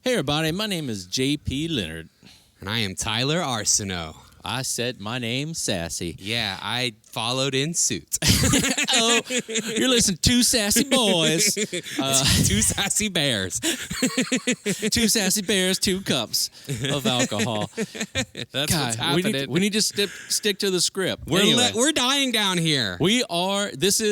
Hey everybody, my name is JP Leonard. And I am Tyler Arceneaux. I said my name's Sassy. Yeah, I followed in suit. Oh, you're listening to Two Sassy Boys. Two sassy bears. Two sassy bears, 2 cups of alcohol. That's God, what's happening. we need to stick to the script. We're dying down here. We are dying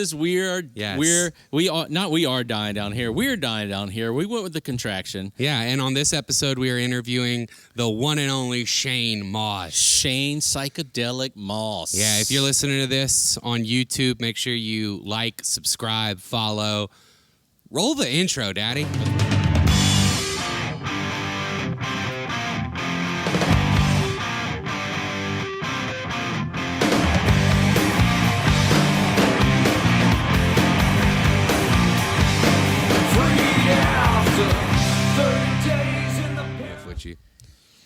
down here. We're dying down here. We went with the contraction. Yeah, and on this episode, we are interviewing the one and only Shane Mauss. Shane Psychedelic Mauss. Yeah, if you're listening to this on YouTube, make sure you like, subscribe, follow. Roll the intro, Daddy.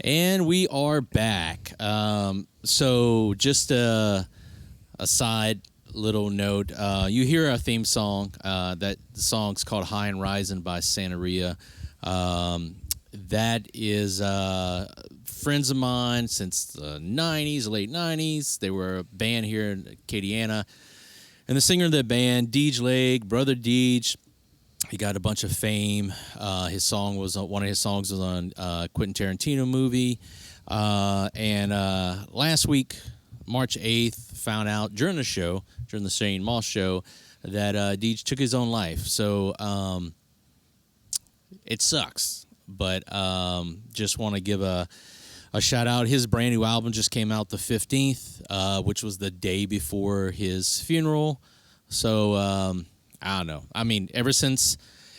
And we are back. So just a side little note. You hear our theme song. That song's called High and Rising by Santeria. That is friends of mine since the 90s, late 90s. They were a band here in Acadiana. And the singer of the band, Deej Lake, Brother Deej, he got a bunch of fame. One of his songs was on Quentin Tarantino movie. And last week, March 8th, found out during the Shane Mauss show, that Deej took his own life. So it sucks. But just want to give a shout out. His brand new album just came out the 15th, which was the day before his funeral. So I don't know. I mean, ever since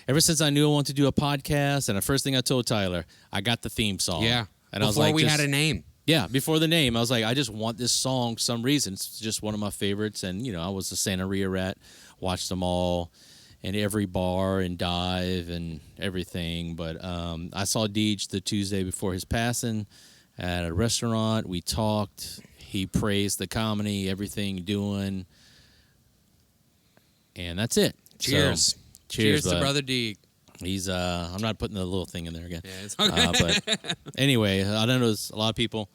I knew I wanted to do a podcast, and the first thing I told Tyler, I got the theme song. Yeah. And before I was like, we had a name. Yeah, before the name, I was like, I just want this song for some reason. It's just one of my favorites, and I was a Santeria rat, watched them all, in every bar and dive and everything. But I saw Deej the Tuesday before his passing at a restaurant. We talked. He praised the comedy, everything doing. And that's it. Cheers. So, cheers to Brother D. He's I'm not putting the little thing in there again. Yeah, it's okay. But anyway, I don't know, a lot of people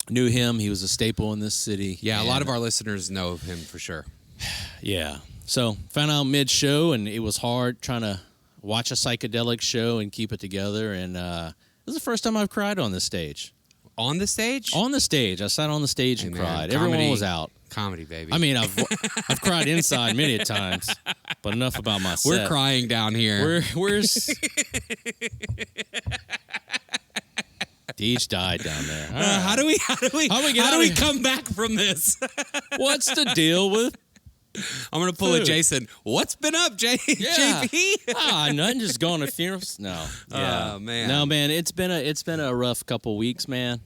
knew him. He was a staple in this city. Yeah, a lot of our listeners know of him for sure. Yeah. So found out mid-show, and it was hard trying to watch a psychedelic show and keep it together. And this is the first time I've cried on this stage. On the stage? On the stage. I sat on the stage and cried. Comedy, everyone was out. Comedy, baby. I mean, I've cried inside many a times, but enough about my set. We're crying down here. We're Deej died down there. Right. How do we come back from this? What's the deal with? I'm gonna pull a Jason. What's been up, JP? Nothing. Just going to funerals. No. Yeah. Oh man. No, man. It's been a rough couple weeks, man.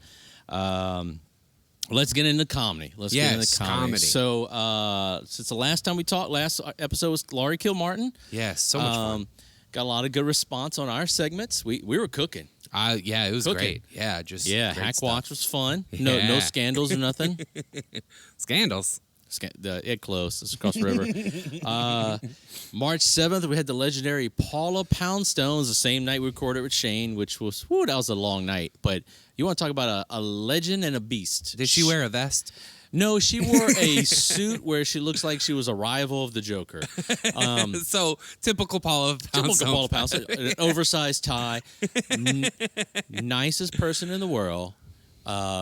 Let's get into comedy. Get into comedy. So, since the last time we talked, last episode was Laurie Kilmartin. Yes, so much fun. Got a lot of good response on our segments. We were cooking. Yeah, it was great. Yeah, Hack Watch was fun. No scandals or nothing. Scandals. It close. It's across the river. March 7th, we had the legendary Paula Poundstones, the same night we recorded with Shane, which was, that was a long night. But you want to talk about a legend and a beast. Did she wear a vest? No, she wore a suit where she looks like she was a rival of the Joker. So, typical Paula Poundstone. An oversized tie. Nicest person in the world.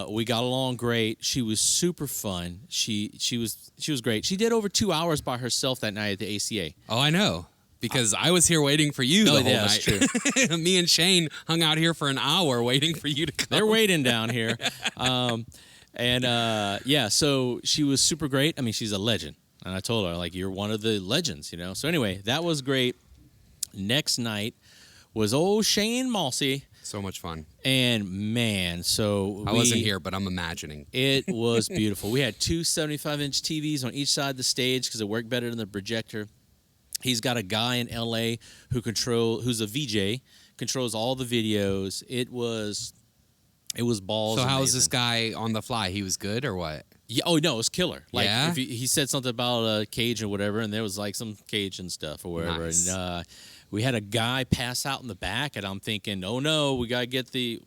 We got along great. She was super fun. She was great. She did over 2 hours by herself that night at the ACA. Oh, I know. Because I was here waiting for you the whole night. That's true. Me and Shane hung out here for an hour waiting for you to come. They're waiting down here. So she was super great. I mean, she's a legend. And I told her, like, you're one of the legends, So anyway, that was great. Next night was old Shane Maussy. So much fun. And man, I wasn't here, but I'm imagining. It was beautiful. We had 2 75-inch TVs on each side of the stage because it worked better than the projector. He's got a guy in L.A. who's a VJ, controls all the videos. It was balls. So how was amazing. this guy on the fly? He was good or what? Yeah, oh no, it was killer. Like yeah? if he said something about a cage or whatever, and there was like some Cajun stuff or whatever. Nice. And we had a guy pass out in the back, and I'm thinking, oh no, we gotta get the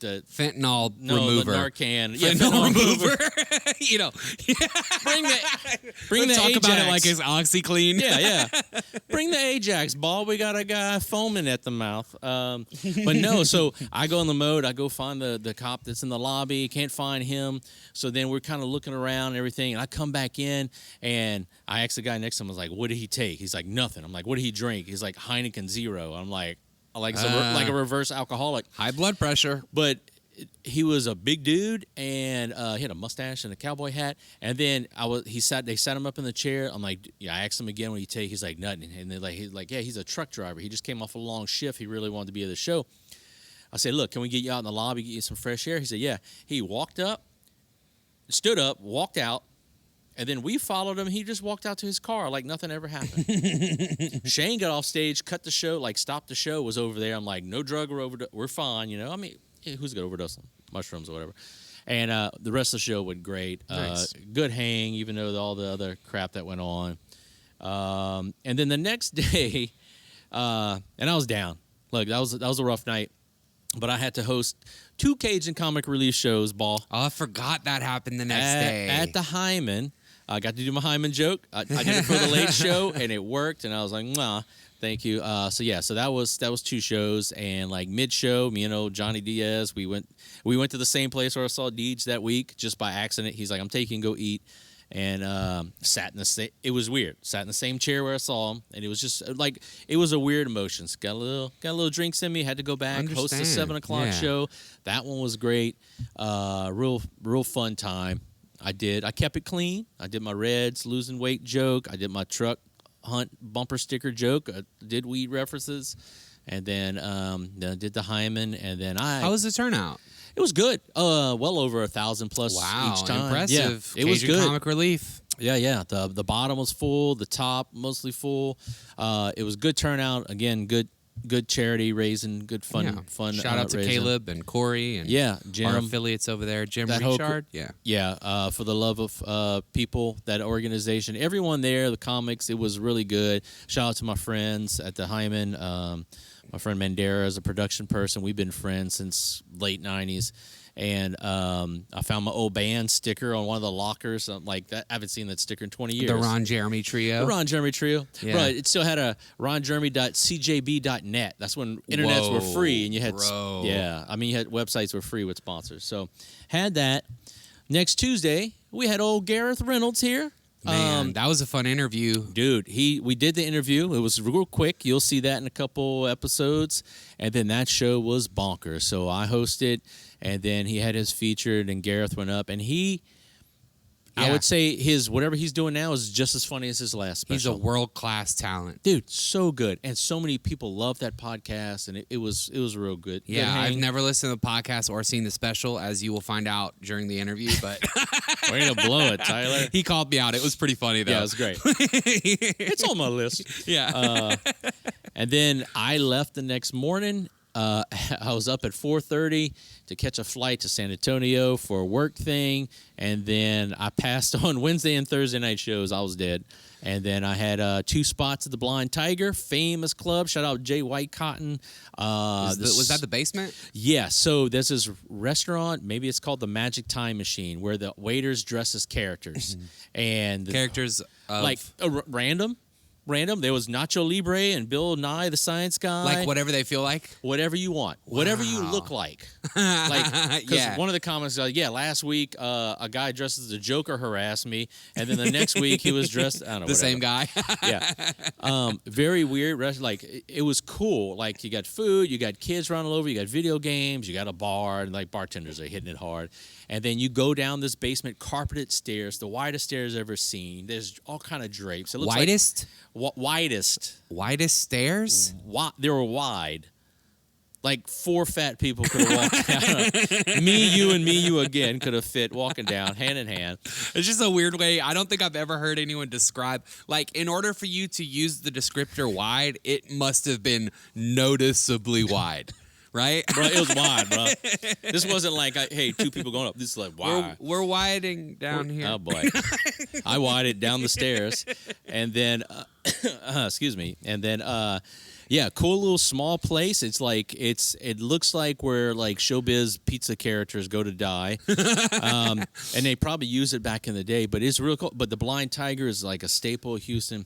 fentanyl the remover. Narcan. Fentanyl remover. You know, bring the talk Ajax. about it like it's OxyClean. Yeah. Bring the Ajax ball. We got a guy foaming at the mouth. But no, so I go in the mode. I go find the cop that's in the lobby. Can't find him. So then we're kind of looking around and everything. And I come back in and I asked the guy next to him, I was like, what did he take? He's like, nothing. I'm like, what did he drink? He's like, Heineken Zero. I'm like a reverse alcoholic. High blood pressure. But he was a big dude, and he had a mustache and a cowboy hat. And then they sat him up in the chair. I'm like, yeah. I asked him again what he take. He's like, nothing. And he's like, yeah, he's a truck driver. He just came off a long shift. He really wanted to be at the show. I said, look, can we get you out in the lobby, get you some fresh air? He said, yeah. He walked up, stood up, walked out. And then we followed him. He just walked out to his car like nothing ever happened. Shane got off stage, cut the show, like stopped the show, was over there. I'm like, no drug or overdose. We're fine, you know. I mean, who's going to overdose on mushrooms or whatever? And the rest of the show went great. Nice. Good hang, even though all the other crap that went on. And then the next day, and I was down. Look, that was a rough night. But I had to host 2 Cajun comic relief shows, Ball. Oh, I forgot that happened the next day. At the Hyman. I got to do my Hyman joke. I did it for the late show, and it worked. And I was like, "Mwah, thank you." So that was 2 shows, and like mid show, me and old Johnny Diaz, we went to the same place where I saw Deej that week just by accident. He's like, "I'm taking go eat," and sat in the same. It was weird. Sat in the same chair where I saw him, and it was just like it was a weird emotions. Got a little drinks in me. Had to go back, host the 7 o'clock show. That one was great. Real fun time. I kept it clean. I did my Reds losing weight joke. I did my truck hunt bumper sticker joke. I did weed references. And then did the Hyman. And then How was the turnout? It was good. Well over 1,000 plus each time. Impressive. Yeah, it was good. Comic relief. Yeah. The bottom was full. The top mostly full. It was good turnout. Again, good charity raising, good fun. Shout out to raising. Caleb and Corey and Jim, our affiliates over there. Jim Richard. For the love of people, that organization, everyone there, the comics, it was really good. Shout out to my friends at the Hyman. My friend Mandera is a production person. We've been friends since late 90s. And I found my old band sticker on one of the lockers. Like that, I haven't seen that sticker in 20 years. The Ron Jeremy Trio. The Ron Jeremy Trio. Yeah. Right. It still had a ronjeremy.cjb.net. That's when internets were free and you had you had websites were free with sponsors. So had that. Next Tuesday, we had old Gareth Reynolds here. Man, that was a fun interview. Dude, we did the interview. It was real quick. You'll see that in a couple episodes. And then that show was bonkers. So I hosted, and then he had his featured, and Gareth went up. And I would say whatever he's doing now is just as funny as his last special. He's a world-class talent. Dude, so good. And so many people love that podcast, and it was real good. Yeah, good I've never listened to the podcast or seen the special, as you will find out during the interview, but way to blow it, Tyler. He called me out. It was pretty funny, though. Yeah, it was great. It's on my list. Yeah. And then I left the next morning. I was up at 4:30 to catch a flight to San Antonio for a work thing, and then I passed on Wednesday and Thursday night shows. I was dead. And then I had 2 spots at the Blind Tiger, famous club. Shout out Jay White Cotton. Was that the basement? Yeah. So there's this restaurant. Maybe it's called the Magic Time Machine, where the waiters dress as characters, and Characters of... like random. There was Nacho Libre and Bill Nye, the science guy. Like whatever they feel like? Whatever you want. Wow. Whatever you look like. Because one of the comments was like, last week a guy dressed as the Joker harassed me, and then the next week he was dressed, I don't know, the same guy. Yeah. Very weird. Like, it was cool. Like, you got food, you got kids running over, you got video games, you got a bar, and like bartenders are hitting it hard. And then you go down this basement, carpeted stairs, the widest stairs ever seen. There's all kind of drapes. It looks widest? Widest. Widest stairs? They were wide. Like 4 fat people could have walked down. Me, you again could have fit walking down hand in hand. It's just a weird way. I don't think I've ever heard anyone describe, like, in order for you to use the descriptor wide, it must have been noticeably wide. Right? Bro, it was wide, bro. This wasn't like, hey, 2 people going up. This is like, wide. We're widening down here. Oh, boy. I widened down the stairs. And then Excuse me. And then, yeah, cool little small place. It's like it looks like where like showbiz pizza characters go to die, and they probably used it back in the day. But it's real cool. But the Blind Tiger is like a staple of Houston.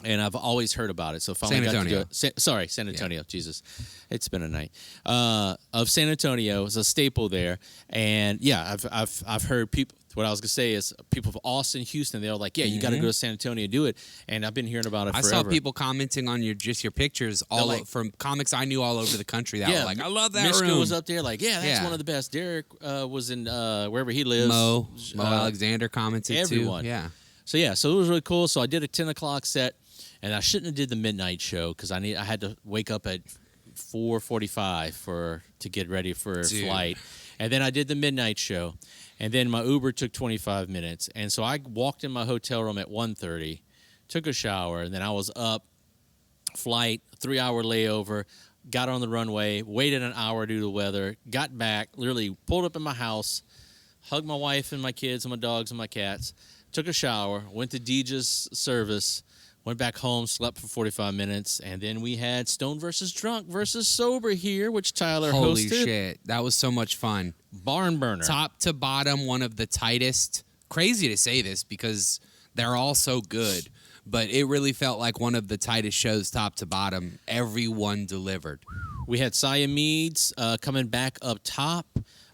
And I've always heard about it, so finally got to do it. San Antonio. Yeah. Jesus, it's been a night. Of San Antonio is a staple there, and yeah, I've heard people. What I was gonna say is people from Austin, Houston. They're like, yeah, you got to go to San Antonio and do it. And I've been hearing about it forever. I saw people commenting on your pictures from comics I knew all over the country that were like, I love that Mishka room. was up there, like, yeah, that's one of the best. Derek was in wherever he lives. Mo Alexander commented everyone. too. Yeah. So it was really cool. So I did a 10 o'clock set. And I shouldn't have did the midnight show because I had to wake up at 4:45 to get ready for a flight. And then I did the midnight show. And then my Uber took 25 minutes. And so I walked in my hotel room at 1:30, took a shower, and then I was up, flight, 3-hour layover, got on the runway, waited an hour due to the weather, got back, literally pulled up in my house, hugged my wife and my kids and my dogs and my cats, took a shower, went to DJ's service, went back home, slept for 45 minutes, and then we had Stone versus Drunk versus Sober here, which Tyler hosted. Holy shit. That was so much fun. Barn burner. Top to bottom, one of the tightest. Crazy to say this because they're all so good, but it really felt like one of the tightest shows top to bottom. Everyone delivered. We had Siamedes coming back up top.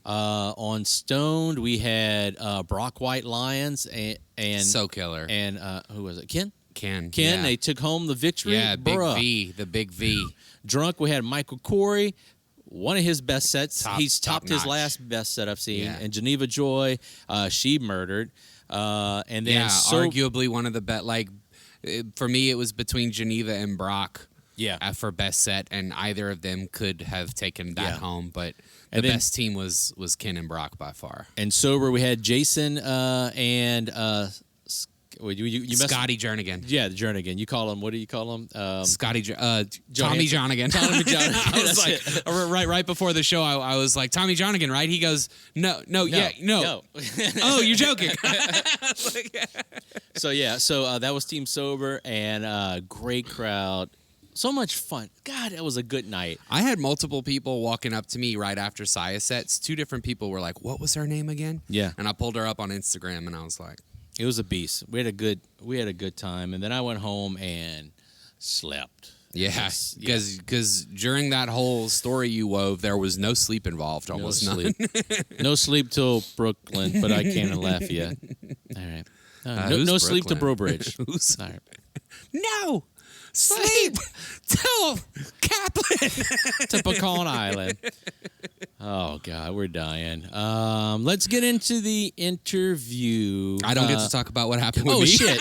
On Stoned, we had Brock White Lions and so killer. And who was it? Ken, yeah. They took home the victory. Yeah, the big V. Drunk, we had Michael Corey, one of his best sets. He's topped his notch. last best set I've seen. Yeah. And Geneva Joy, she murdered. And then arguably one of the best. Like for me, it was between Geneva and Brock. Yeah, for best set, and either of them could have taken that home, but the best team was Ken and Brock by far. And Sober, we had Jason and Scotty Jernigan. Yeah, the Jernigan. You call him, what do you call him? Tommy Jonigan. Tommy Jonigan. I was like, right before the show, I was like, Tommy Jonigan, right? He goes, no. Oh, you're joking. So that was Team Sober, and great crowd. So much fun. God, that was a good night. I had multiple people walking up to me right after Saya sets. 2 different people were like, what was her name again? Yeah. And I pulled her up on Instagram, and I was like, it was a beast. We had a good time, and then I went home and slept. Yeah, because during that whole story you wove, there was no sleep involved. Almost none. No sleep till Brooklyn, but I can't in Lafayette. All right. No sleep to Brobridge. All right. No sleep till Kaplan. To Pecan Island. Oh, God, we're dying. Let's get into the interview. I don't get to talk about what happened with me. Oh, shit.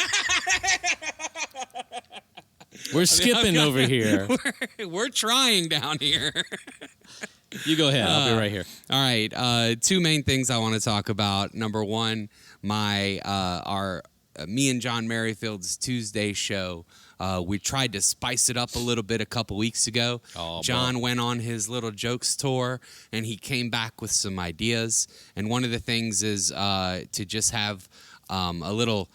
We're skipping over here. We're trying down here. You go ahead. I'll be right here. All right. 2 main things I want to talk about. Number one, me and John Merrifield's Tuesday show. We tried to spice it up a little bit a couple weeks ago. John went on his little jokes tour, and he came back with some ideas. And one of the things is to just have a little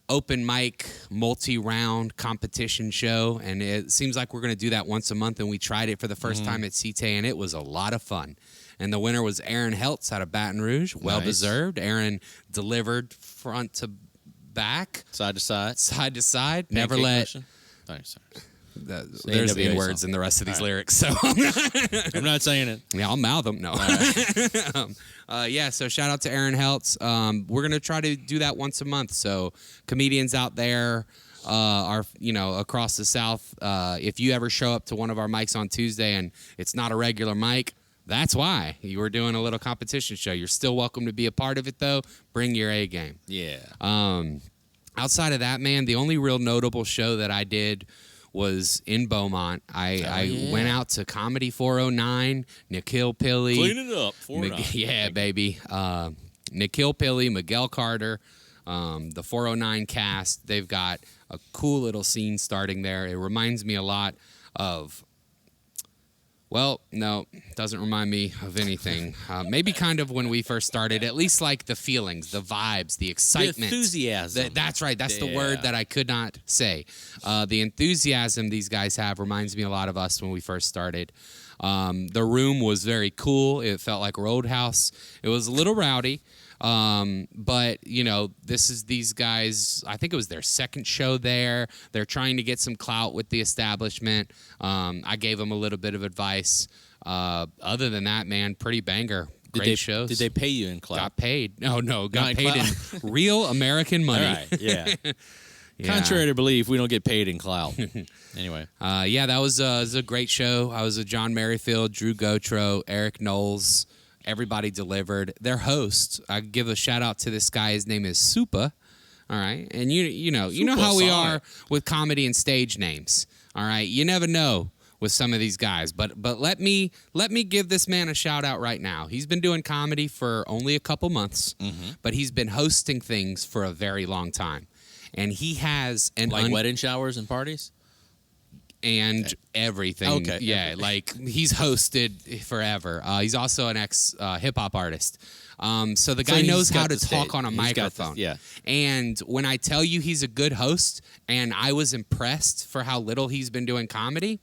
open mic, multi-round competition show. And it seems like we're going to do that once a month. And we tried it for the first time at CT, and it was a lot of fun. And the winner was Aaron Heltz out of Baton Rouge. Well-deserved. Nice. Aaron delivered front to back. Side to side. Never let... Thanks. There's the words in the rest of these lyrics, so I'm not saying it. Yeah, I'll mouth them. No. Right. So shout out to Aaron Heltz. We're gonna try to do that once a month. So comedians out there are across the South. If you ever show up to one of our mics on Tuesday and it's not a regular mic, that's why you were doing a little competition show. You're still welcome to be a part of it, though. Bring your A game. Yeah. Outside of that, man, the only real notable show that I did was in Beaumont. I went out to Comedy 409, Nikhil Pilley. Clean it up, 409. Yeah, baby. Nikhil Pilley, Miguel Carter, the 409 cast. They've got a cool little scene starting there. It reminds me a lot of Well, no, doesn't remind me of anything. Maybe kind of when we first started, at least like the feelings, the vibes, the excitement. The enthusiasm. That's right. That's the word that I could not say. The enthusiasm these guys have reminds me a lot of us when we first started. The room was very cool. It felt like Roadhouse. It was a little rowdy. But this is these guys, I think it was their second show there. They're trying to get some clout with the establishment. I gave them a little bit of advice. Other than that, man, pretty banger. Great shows. Did they pay you in clout? Got paid. No, got paid in real American money. All right, yeah. Contrary to belief, we don't get paid in clout. Anyway. That was a great show. I was with John Merrifield, Drew Gotro, Eric Knowles. Everybody delivered. Their host, I give a shout out to this guy. His name is Supa. All right, and you know how we are with comedy and stage names. All right, you never know with some of these guys, but let me give this man a shout out right now. He's been doing comedy for only a couple months, but he's been hosting things for a very long time, and he has wedding showers and parties. And everything. Okay. Yeah, like he's hosted forever. He's also an ex hip hop artist. So the guy knows how to talk on a microphone. Yeah. And when I tell you he's a good host, and I was impressed for how little he's been doing comedy,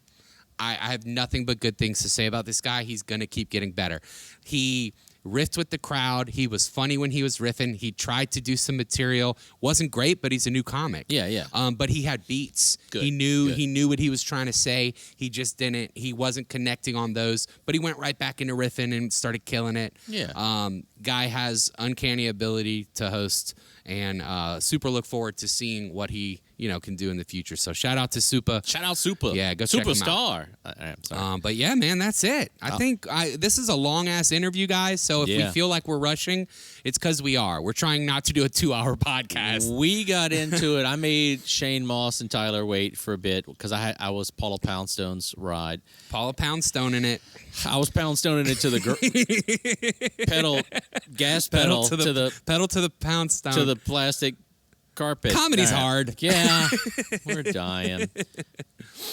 I have nothing but good things to say about this guy. He's going to keep getting better. He riffed with the crowd. He was funny when he was riffing. He tried to do some material. Wasn't great, but he's a new comic. Yeah. But he had beats. Good. He knew what he was trying to say. He just didn't. He wasn't connecting on those. But he went right back into riffing and started killing it. Yeah. Guy has uncanny ability to host, and super look forward to seeing what he can do in the future. So shout out to Supa. Shout out Supa. Yeah, go check him out. Superstar. I'm sorry. But yeah, man, that's it. I think this is a long ass interview, guys. So if we feel like we're rushing, it's because we are. We're trying not to do a 2-hour podcast. We got into it. I made Shane Mauss and Tyler wait for a bit because I was Paula Poundstone's ride. Paula Poundstone in it. I was Poundstoning it to the gas pedal to the Poundstone to the plastic carpet. Comedy's hard. Yeah, we're dying.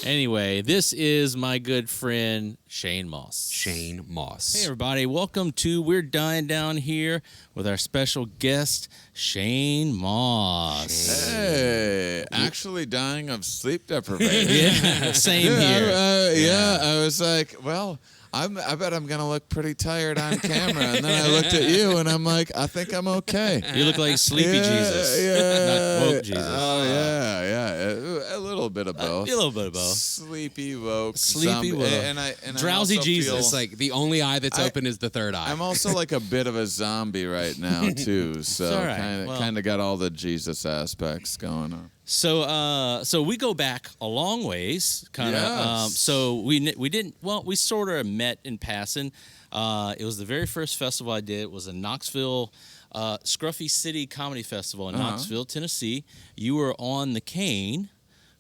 Anyway, this is my good friend Shane Mauss. Shane Mauss. Hey everybody, welcome to We're Dying Down Here with our special guest Shane Mauss. Hey, actually dying of sleep deprivation. Yeah, same here. I was like, well, I bet I'm going to look pretty tired on camera. And then I looked at you, and I'm like, I think I'm okay. You look like Sleepy Jesus. Yeah. Not woke Jesus. Oh, yeah. A little bit of both. A little bit of both. Sleepy, woke. Sleepy, zombie. woke. And Drowsy I also Jesus. feel- It's like the only eye that's open is the third eye. I'm also like a bit of a zombie right now, too. So all right. kind of got all the Jesus aspects going on. So we go back a long ways, kind of. Yes. So we didn't. Well, we sort of met in passing. It was the very first festival I did. It was a Knoxville, Scruffy City Comedy Festival in Knoxville, Tennessee. You were on the cane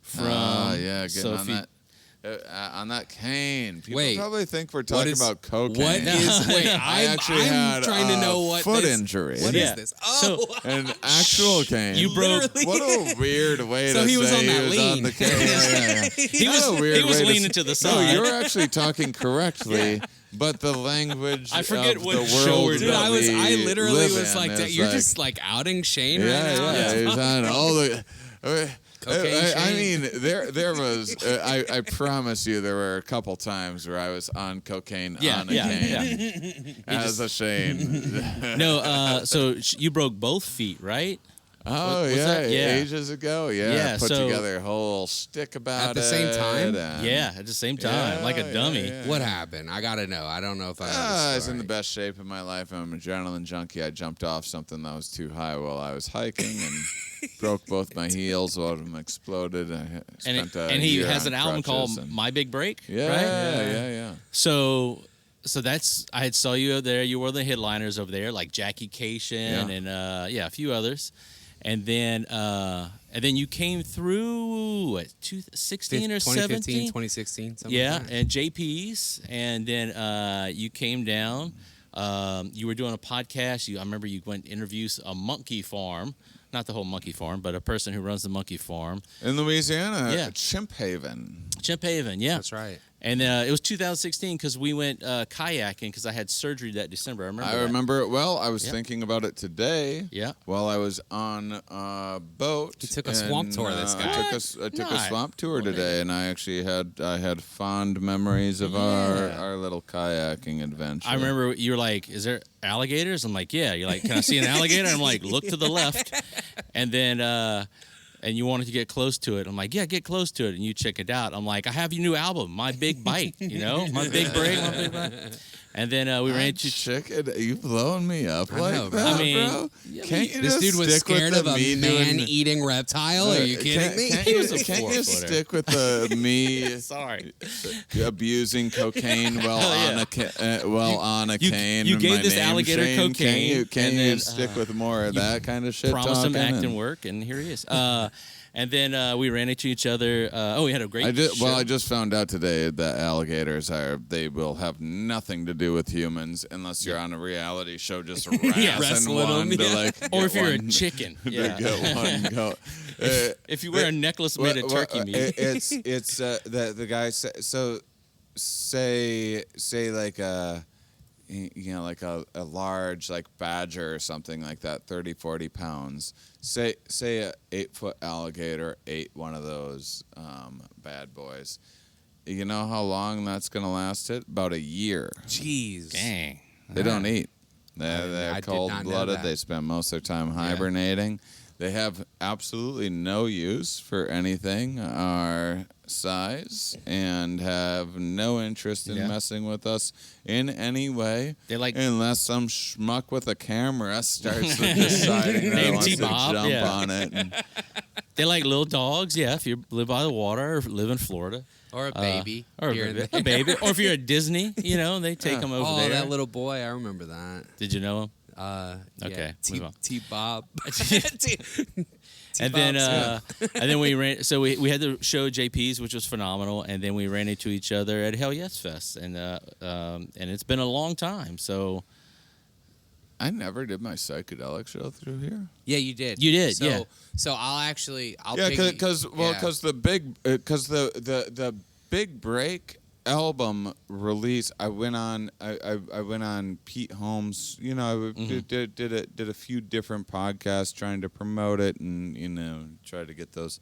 from. Getting on that cane. People probably think we're talking about cocaine. I'm trying to know what foot this, injury. What is this? Oh, An actual cane. You broke. What a weird way to say he was on that he was lean. on the cane. He was leaning to the side. No, you're actually talking correctly. But the language I forget of what the show world we're doing. that I we literally live was in like, is you're just like outing Shane right now. Yeah, he's on all the. I Shane. mean, there was. I promise you, there were a couple times where I was on cocaine on a cane as a Shane. No, so you broke both feet, right? Oh Was that? Yeah. ages ago. Yeah, put together a whole stick about At the same time? At the same time, like a dummy. Yeah. What happened? I gotta know. I don't know if I. I was in the best shape of my life. I'm an adrenaline junkie. I jumped off something that was too high while I was hiking and broke both my heels. One of them exploded. And he has an album called My Big Break. Yeah, right? yeah. So that's I had saw you there. You were the headliners over there, like Jackie Cation and a few others. And then you came through, what, 2016 or 17? 2016, something yeah, like that. and JP's. And then you came down. You were doing a podcast. I remember you went to interview a monkey farm. Not the whole monkey farm, but a person who runs the monkey farm. In Louisiana, Yeah. Chimp Haven. Chimp Haven, yeah. That's right. And it was 2016 because we went kayaking because I had surgery that December. I remember it well. I was thinking about it today. Yeah. While I was on a boat. He took a swamp tour, this guy. I took a swamp tour today, and I actually had fond memories of our little kayaking adventure. I remember you were like, "Is there alligators?" I'm like, "Yeah." You're like, "Can I see an alligator?" I'm like, "Look to the left," and then. And you wanted to get close to it. I'm like, yeah, get close to it. And you check it out. I'm like, I have your new album, My Big Bite, My Big Break, My Big Bite. And then we ran into... Chicken, you blowing me up I know, bro. that, I mean, bro? Can't you this dude was scared of a man-eating reptile? Are you kidding me? He was a Can't you stick with the me Sorry. abusing cocaine while on a cane? You gave My this name, alligator Shane. cocaine. Can you stick with more of that kind of shit? Promised him talking acting work, and here he is. And then we ran into each other. We had a great show. I just found out today that alligators they will have nothing to do with humans unless you're on a reality show just wrestling one them, to like. Or if you're a one- chicken. to Yeah. get one go. If you wear a necklace made of turkey meat. It's the guy say like like a large like badger or something like that, 30, 40 pounds. Say a 8-foot alligator ate one of those bad boys. You know how long that's gonna last it? About a year. Jeez. Dang. They don't eat. They're I did not know cold-blooded. that. They spend most of their time hibernating. They have absolutely no use for anything our size and have no interest in messing with us in any way. They like unless some schmuck with a camera starts deciding that he wants to T-Bob, jump on it. And, They like little dogs, yeah. If you live by the water or live in Florida. Or a baby. Or a baby. Or if you're at Disney, they take them over there. Oh, that little boy. I remember that. Did you know him? Okay. move on. T-Bob. And then we ran. So we had the show JP's, which was phenomenal, and then we ran into each other at Hell Yes Fest, and it's been a long time. So I never did my psychedelic show through here. Yeah, you did. You did, so, yeah. So I'll because the big break album release, I went on Pete Holmes. Did a few different podcasts trying to promote it and try to get those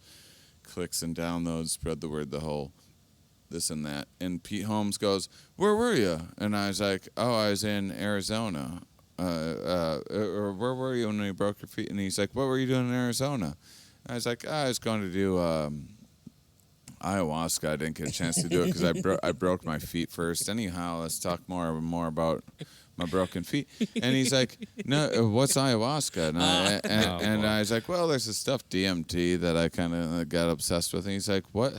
clicks and downloads, spread the word, the whole this and that. And Pete Holmes goes, "Where were you?" And I was like, "Oh, I was in Arizona." Or where were you when you broke your feet? And he's like, "What were you doing in Arizona?" I was like, "I was going to do ayahuasca." I didn't get a chance to do it because I broke my feet first. Anyhow, let's talk more about my broken feet. And he's like, "No, what's ayahuasca?" And I was like, "Well, there's this stuff DMT that I kind of got obsessed with." And he's like, "What?"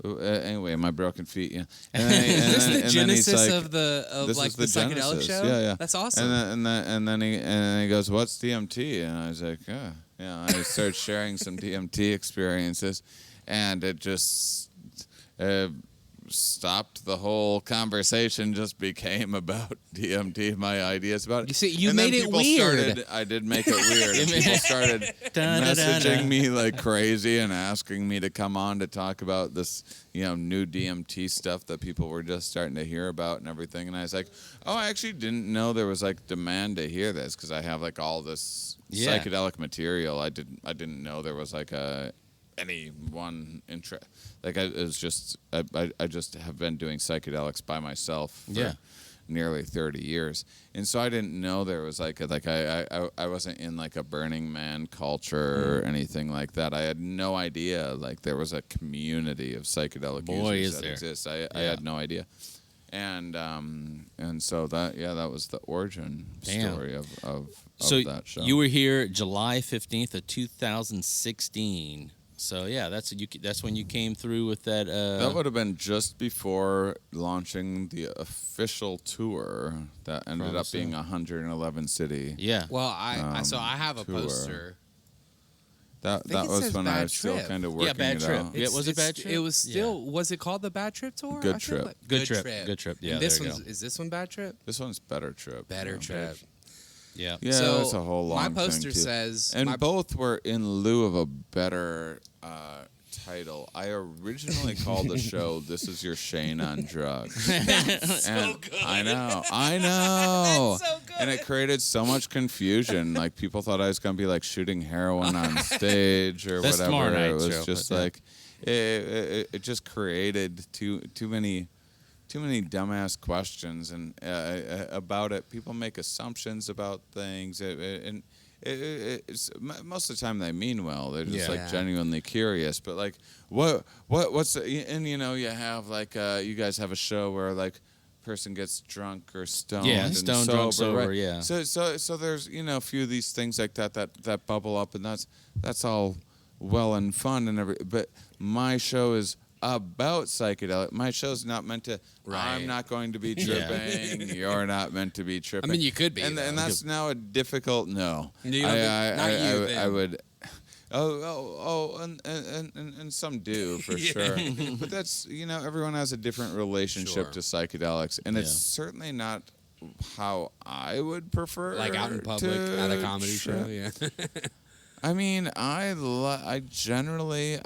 Anyway, my broken feet. Yeah. Is this the genesis of the psychedelic genesis. show? Yeah. That's awesome. And then he goes, "What's DMT?" And I was like, yeah. I started sharing some DMT experiences, and it just stopped the whole conversation. Just became about DMT, my ideas about it. You see, you and made then it people weird. I did make it weird. And people started messaging me like crazy and asking me to come on to talk about this, new DMT stuff that people were just starting to hear about and everything. And I was like, "Oh, I actually didn't know there was like demand to hear this because I have like all this psychedelic material. I didn't know there was like any one interest. Like I just have been doing psychedelics by myself for nearly 30 years, and so I didn't know there was I wasn't in like a Burning Man culture or anything like that. I had no idea like there was a community of psychedelic users that exists. I had no idea, and so that was the origin story of that show. You were here July 15th of 2016. So that's when you came through with that. That would have been just before launching the official tour that ended up being 111 city. Yeah. Well, I have a tour. poster. That was when I was still kind of working Bad it Trip. out. Yeah, was it Bad Trip? It was still. Was it called the Bad Trip tour? Good I feel Trip. like- Good Trip. Good Trip. Yeah. And this there you one's go. is this one Bad Trip? This one's Better Trip. Better Trip. Yeah. Yeah, So, that's a whole long my thing, poster too. says, And both were in lieu of a better title. I originally called the show "This Is Your Shane on Drugs." So good. I know. That's so good. And it created so much confusion. Like people thought I was gonna be like shooting heroin on stage or That's whatever. tomorrow night It was show, just but, yeah. like it just created too many dumbass questions and about it. People make assumptions about things, and it's most of the time they mean well. They're just like genuinely curious. But like, what's the, and you know, you have like you guys have a show where like person gets drunk or stoned, and stoned, sober, drunk, sober, right? yeah. So there's a few of these things like that bubble up, and that's all well and fun and everything. But my show is about psychedelic. My show's not meant to. Right. I'm not going to be tripping. You're not meant to be tripping. I mean, you could be, and though. that's now a difficult no. You don't think- I would. And some do for sure. But that's everyone has a different relationship Sure. to psychedelics, and it's Yeah. certainly not how I would prefer. Like out in public at a comedy show, yeah. I mean, I generally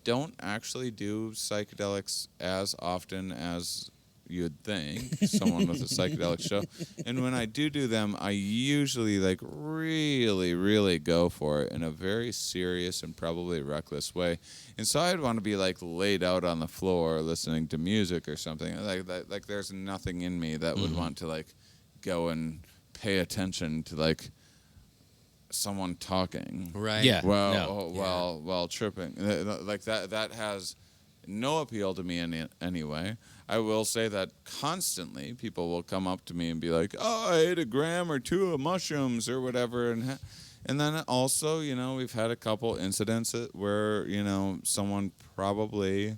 don't actually do psychedelics as often as you'd think, someone with a psychedelic show. And when I do them, I usually like really, really go for it in a very serious and probably reckless way. And so I'd want to be like laid out on the floor listening to music or something. Like there's nothing in me that would want to like go and pay attention to like someone talking. Right. Yeah. While tripping. Like that has no appeal to me in any way. I will say that constantly people will come up to me and be like, "Oh, I ate a gram or two of mushrooms or whatever," and then also, we've had a couple incidents where someone probably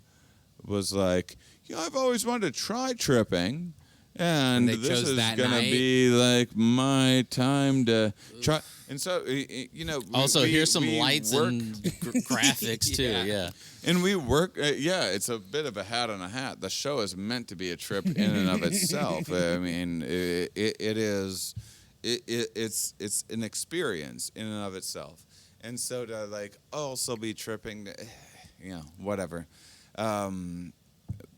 was like, "I've always wanted to try tripping." And they this chose is that gonna night? be like my time to try. And so, Also, here's some we lights work, and graphics too. Yeah. and we work. It's a bit of a hat on a hat. The show is meant to be a trip in and of itself. I mean, it is. It's an experience in and of itself. And so to like also be tripping, whatever.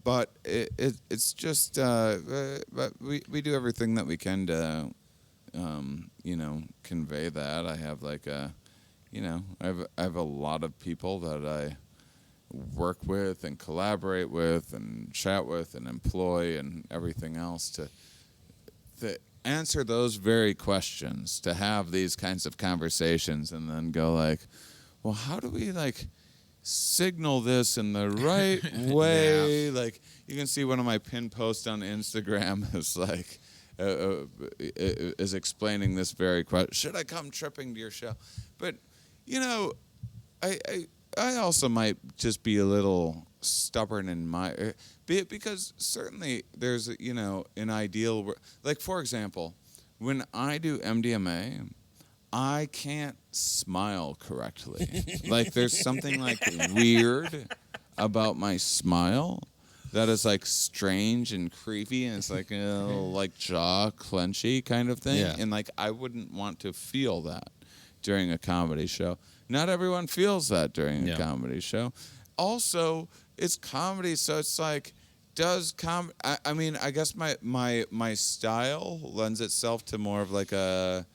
But it's just but we do everything that we can to convey that. I have like I have a lot of people that I work with and collaborate with and chat with and employ and everything else to answer those very questions, to have these kinds of conversations and then go like, well, how do we like signal this in the right way? Like you can see one of my pinned posts on Instagram is like is explaining this very question. Should I come tripping to your show? But I also might just be a little stubborn in my because certainly there's an ideal where, like for example, when I do MDMA, I can't smile correctly. Like there's something like weird about my smile that is like strange and creepy, and it's like a little like jaw clenchy kind of thing. Yeah. And like I wouldn't want to feel that during a comedy show. Not everyone feels that during a comedy show. Also, it's comedy, so it's like, I mean, I guess my style lends itself to more of like a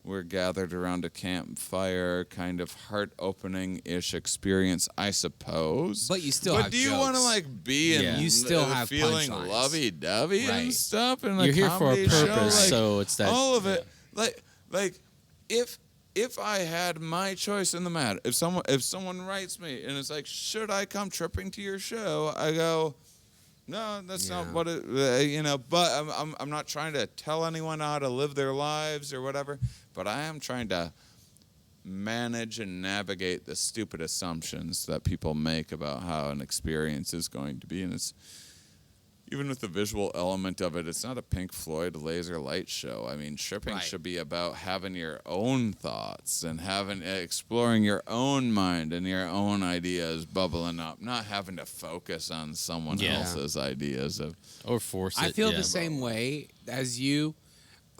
we're gathered around a campfire kind of heart-opening-ish experience, I suppose. But you still But have do you jokes. want to like be in You still have feeling punchlines. lovey-dovey and Right. stuff in a You're here for a comedy show? purpose, Like, so it's that. all of it. Like if I had my choice in the matter, if someone writes me and it's like, should I come tripping to your show? I go, no, that's not what it. But I'm not trying to tell anyone how to live their lives or whatever. But I am trying to manage and navigate the stupid assumptions that people make about how an experience is going to be, and it's. Even with the visual element of it, it's not a Pink Floyd laser light show. I mean, tripping should be about having your own thoughts and exploring your own mind and your own ideas bubbling up, not having to focus on someone else's ideas of. Or force it. I feel the same way as you.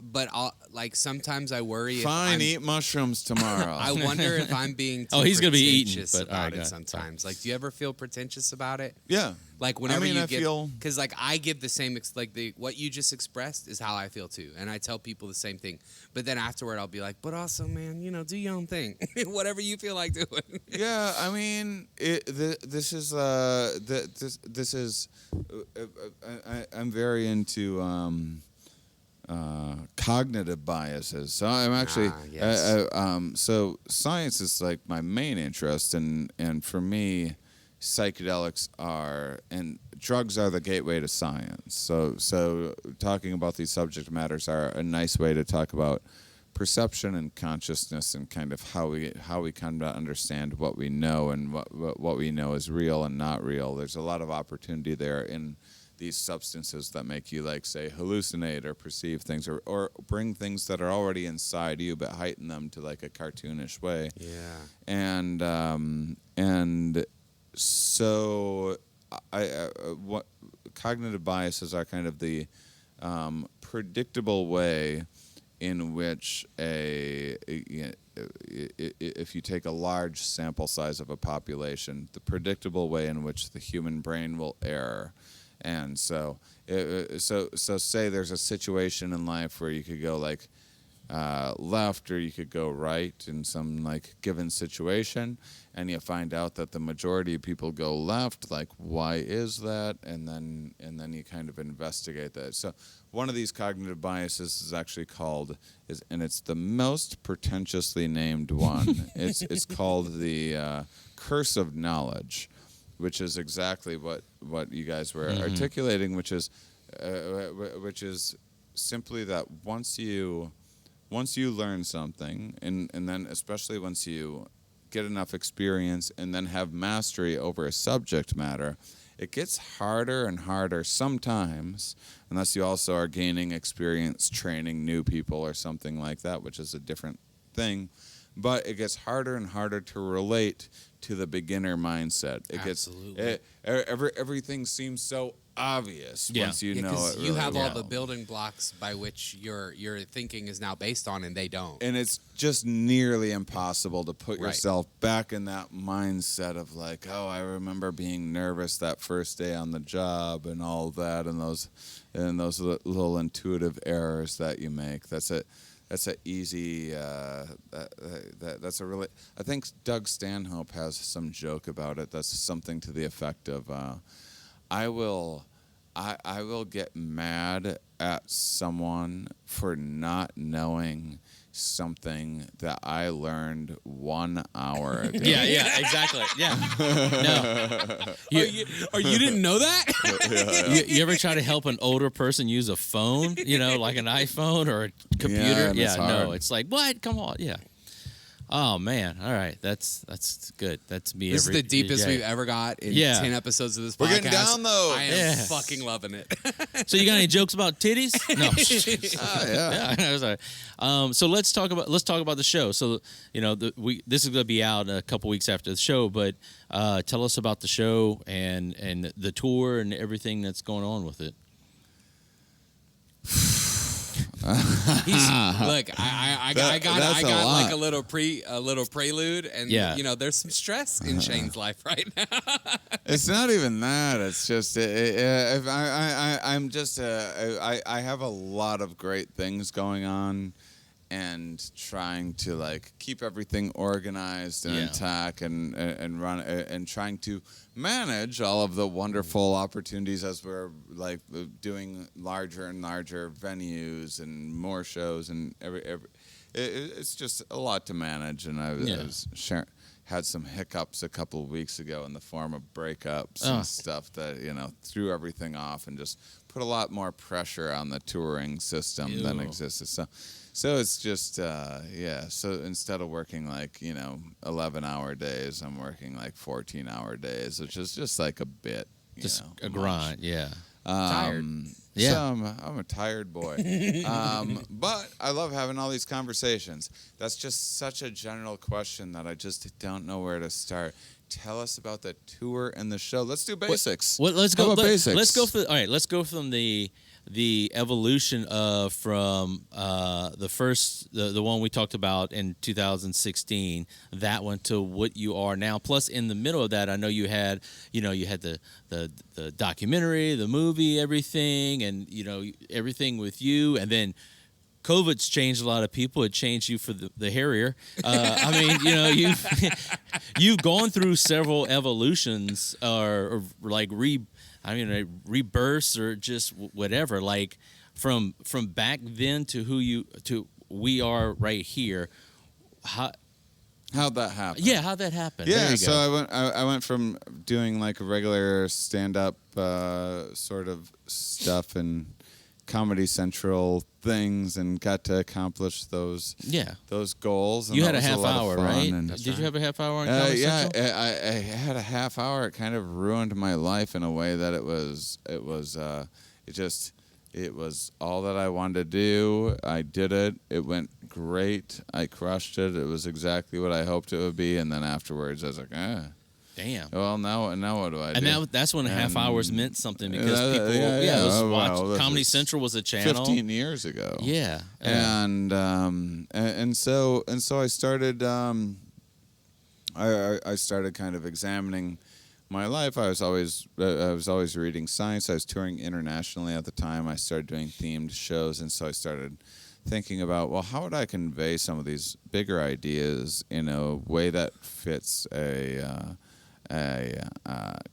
but like sometimes I worry. Fine, eat mushrooms tomorrow. I wonder if I'm being too he's gonna be eating, pretentious but about it sometimes. Like, do you ever feel pretentious about it? Yeah. Like whenever I you feel because like I give the same what you just expressed is how I feel too, and I tell people the same thing. But then afterward, I'll be like, but also, man, do your own thing, whatever you feel like doing. Yeah, I mean, this is I'm very into cognitive biases. So I'm actually so science is like my main interest, and for me, psychedelics and drugs are the gateway to science. So talking about these subject matters are a nice way to talk about perception and consciousness and kind of how we come to understand what we know and what we know is real and not real. There's a lot of opportunity there in these substances that make you, like, say, hallucinate or perceive things or bring things that are already inside you but heighten them to like a cartoonish way. Yeah. And so what cognitive biases are kind of the predictable way in which if you take a large sample size of a population, the predictable way in which the human brain will err. And so say there's a situation in life where you could go like left or you could go right in some like given situation, and you find out that the majority of people go left. Like, why is that? And then you kind of investigate that. So one of these cognitive biases is actually and it's the most pretentiously named one. It's called the curse of knowledge, which is exactly what you guys were articulating, which is simply that once you learn something, and then especially once you get enough experience and then have mastery over a subject matter, it gets harder and harder sometimes, unless you also are gaining experience training new people or something like that, which is a different thing. But it gets harder and harder to relate to the beginner mindset. Absolutely. Everything seems so obvious once you know it. You have all the building blocks by which your thinking is now based on, and they don't. And it's just nearly impossible to put yourself back in that mindset of like, oh, I remember being nervous that first day on the job and all that, and those little intuitive errors that you make. That's an easy. That's a really. I think Doug Stanhope has some joke about it. That's something to the effect of, I will get mad at someone for not knowing something that I learned 1 hour ago. Yeah, exactly. Yeah. No. You didn't know that? You ever try to help an older person use a phone, like an iPhone or a computer? Yeah, no, it's like, what? Come on. Yeah. Oh, man. All right. That's good. That's me. This is the deepest we've ever got in 10 episodes of this podcast. We're getting down, though. I am fucking loving it. So you got any jokes about titties? No. Yeah. So let's talk about the show. So, this is going to be out a couple weeks after the show, but tell us about the show and the tour and everything that's going on with it. Look, I got like a little prelude, and there's some stress in Shane's life right now. It's not even that. It's just I have a lot of great things going on, and trying to like keep everything organized and intact and run and trying to manage all of the wonderful opportunities as we're like doing larger and larger venues and more shows, and it's just a lot to manage. And I was had some hiccups a couple of weeks ago in the form of breakups and stuff that threw everything off and just put a lot more pressure on the touring system than existed. So it's just, so instead of working like, 11-hour days, I'm working like 14-hour days, which is just like a bit, just a grind, Tired. Yeah. So I'm a tired boy. But I love having all these conversations. That's just such a general question that I just don't know where to start. Tell us about the tour and the show. Let's do basics. Let's go. Basics. Let's go. All right. Let's go from the the evolution of from the one we talked about in 2016, that one to what you are now. Plus, in the middle of that, I know you had the documentary, the movie, everything, and everything with you, and then COVID's changed a lot of people. It changed you for the Harrier. I mean, you've gone through several evolutions or like rebirths or just whatever. Like from back then to we are right here. How'd that happen? Yeah, how'd that happen? Yeah, so I went from doing like a regular stand-up sort of stuff and Comedy Central things and got to accomplish those goals. And you had a half hour, right? Did you have a half hour on Comedy Central? I had a half hour. It kind of ruined my life in a way that it was all that I wanted to do. I did it. It went great. I crushed it. It was exactly what I hoped it would be. And then afterwards, I was like, damn. Well, now what do I do? And that's when half hours meant something because people, Comedy Central was a channel 15 years ago. Yeah. And so I started I started kind of examining my life. I was always reading science. I was touring internationally at the time. I started doing themed shows, and so I started thinking about, well, how would I convey some of these bigger ideas in a way that fits a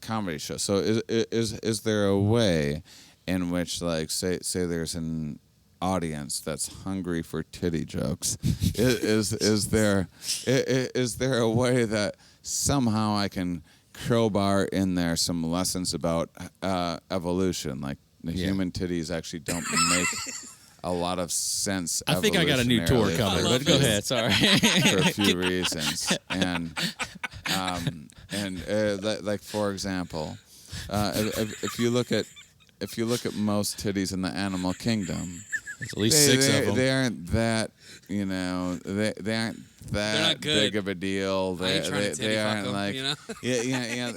comedy show? So is there a way in which, like, say there's an audience that's hungry for titty jokes? Is there a way that somehow I can crowbar in there some lessons about evolution, like the human titties actually don't make a lot of sense. I think I got a new tour coming, but go ahead. Sorry. For a few reasons, and like for example, if you look at most titties in the animal kingdom, there's at least 6 of them. They aren't that, they aren't that big of a deal. They aren't like, they aren't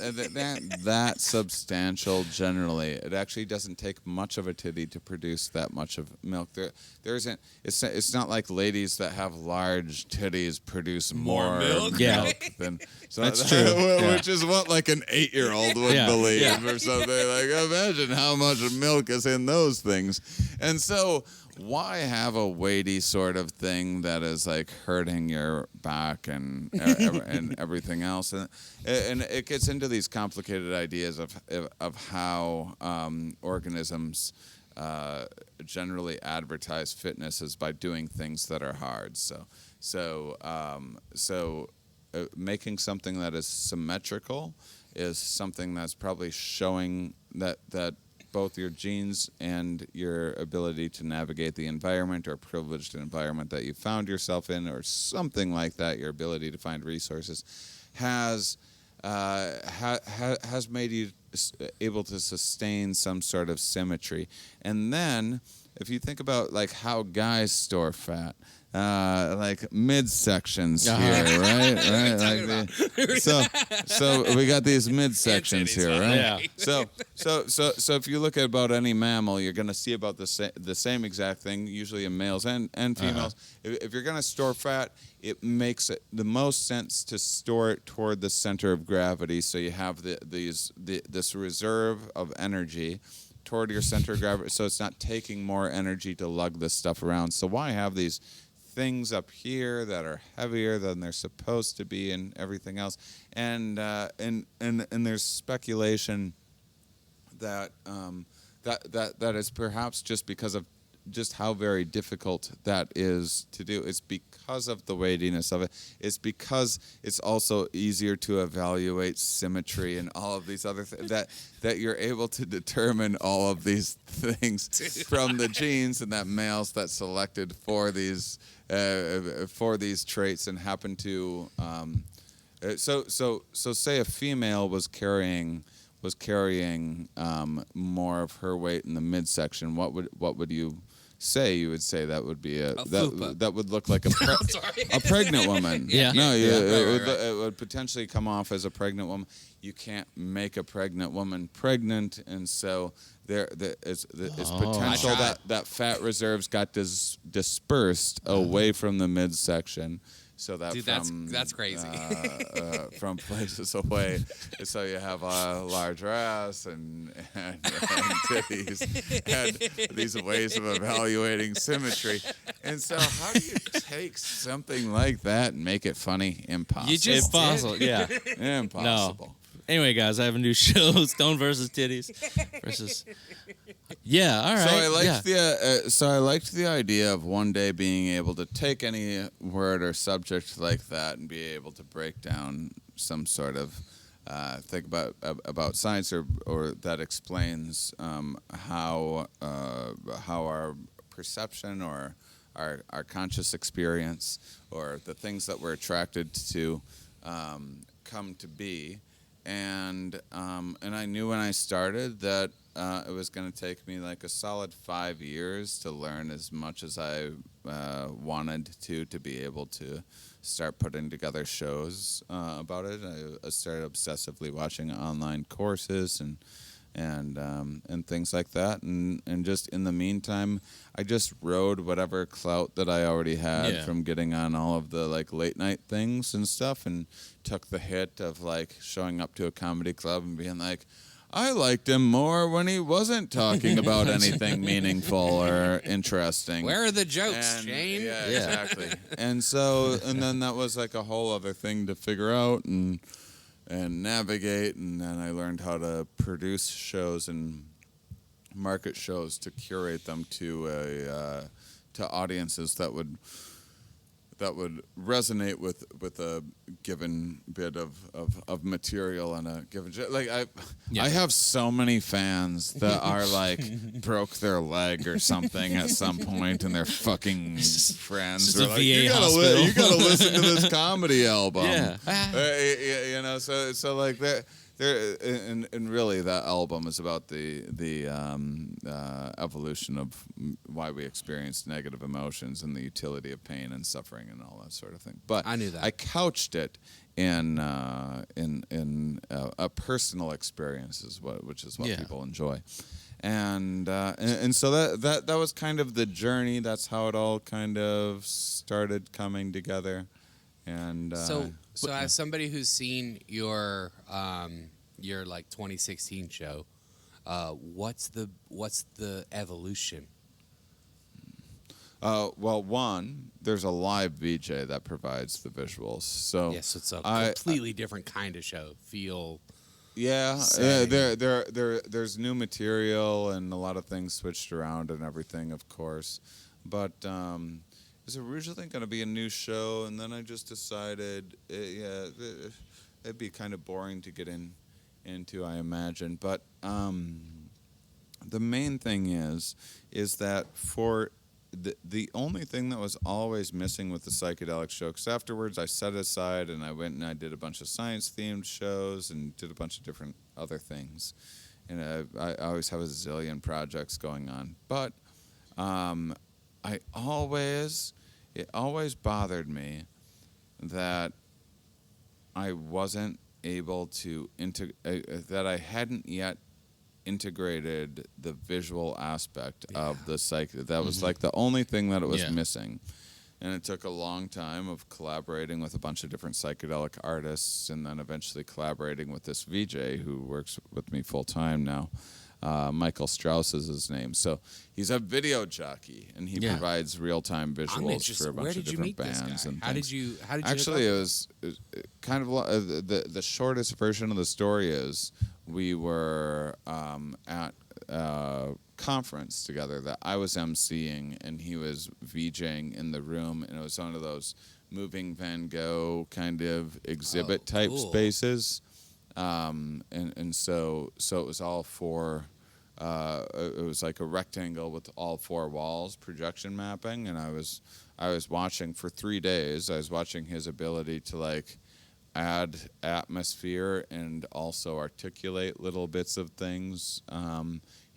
that substantial generally. It actually doesn't take much of a titty to produce that much of milk. There isn't. It's not like ladies that have large titties produce more milk than. So that's true. Which is what like an 8-year-old would believe or something. Like, imagine how much milk is in those things, and so. Why have a weighty sort of thing that is like hurting your back and everything else? And it gets into these complicated ideas of how organisms generally advertise fitness is by doing things that are hard. So making something that is symmetrical is something that's probably showing that both your genes and your ability to navigate the environment or privileged environment that you found yourself in or something like that, your ability to find resources, has made you able to sustain some sort of symmetry. And then if you think about like how guys store fat, like midsections here, right? So we got these midsections here, right? Yeah. So if you look at about any mammal, you're going to see about the same exact thing, usually in males and females. If you're going to store fat, it makes it the most sense to store it toward the center of gravity, so you have this reserve of energy toward your center of gravity, so it's not taking more energy to lug this stuff around. So why have these things up here that are heavier than they're supposed to be and everything else? And there's speculation that that is perhaps just because of just how very difficult that is to do. It's because of the weightiness of it. It's because it's also easier to evaluate symmetry and all of these other things that you're able to determine all of these things from the genes and that males that selected for these traits and happen to so say a female was carrying more of her weight in the midsection. What would you say, you would say that would be fupa. that would look like a pregnant woman. Yeah. No, Right. it would potentially come off as a pregnant woman. You can't make a pregnant woman pregnant, and so there is potential that fat reserves got dispersed away from the midsection. So that Dude, that's crazy. From places away, so you have a larger ass and titties and these ways of evaluating symmetry. And so, how do you take something like that and make it funny? Impossible. You just Impossible. Yeah. Impossible. Anyway, guys, I have a new show: Stone versus Titties versus. Yeah. All right. So I liked the idea of one day being able to take any word or subject like that and be able to break down some sort of think about science or that explains how our perception or our conscious experience or the things that we're attracted to come to be. And I knew when I started that it was going to take me like a solid 5 years to learn as much as I wanted to be able to start putting together shows about it. I started obsessively watching online courses and things like that, and just in the meantime, I just rode whatever clout that I already had from getting on all of the like late night things and stuff, and took the hit of like showing up to a comedy club and being like, I liked him more when he wasn't talking about anything meaningful or interesting. Where are the jokes, Shane? Yeah, exactly. And then that was like a whole other thing to figure out and navigate, and then I learned how to produce shows and market shows to curate them to audiences that would resonate with a given bit of material and a given I have so many fans that are like broke their leg or something at some point and they're fucking friends. Just a like, VA you gotta listen to this comedy album. Yeah. So like there and really that album is about the evolution of why we experience negative emotions and the utility of pain and suffering and all that sort of thing. But I knew that. I couched it in a personal experience, which is what people enjoy. And so that was kind of the journey. That's how it all kind of started coming together. And So as somebody who's seen your like 2016 show, what's the evolution? Well, one, there's a live VJ that provides the visuals. So Yes, it's a completely different kind of show. There's new material and a lot of things switched around and everything, of course. But it was originally going to be a new show, and then I just decided, it'd be kind of boring to get into, I imagine. But the main thing is that for the only thing that was always missing with the psychedelic show, because afterwards I set it aside and I went and I did a bunch of science-themed shows and did a bunch of different other things. And I always have a zillion projects going on. But it always bothered me that I wasn't able to that I hadn't yet integrated the visual aspect of the psych. That was like the only thing that it was missing. And it took a long time of collaborating with a bunch of different psychedelic artists and then eventually collaborating with this VJ who works with me full time now. Michael Strauss is his name. So he's a video jockey and he provides real-time visuals for a bunch of different bands. And how did you actually, it was kind of the shortest version of the story is we were at a conference together that I was emceeing and he was VJing in the room, and it was one of those moving Van Gogh kind of exhibit type spaces. And so it was all four. It was like a rectangle with all four walls, projection mapping, and I was watching for 3 days. I was watching his ability to like add atmosphere and also articulate little bits of things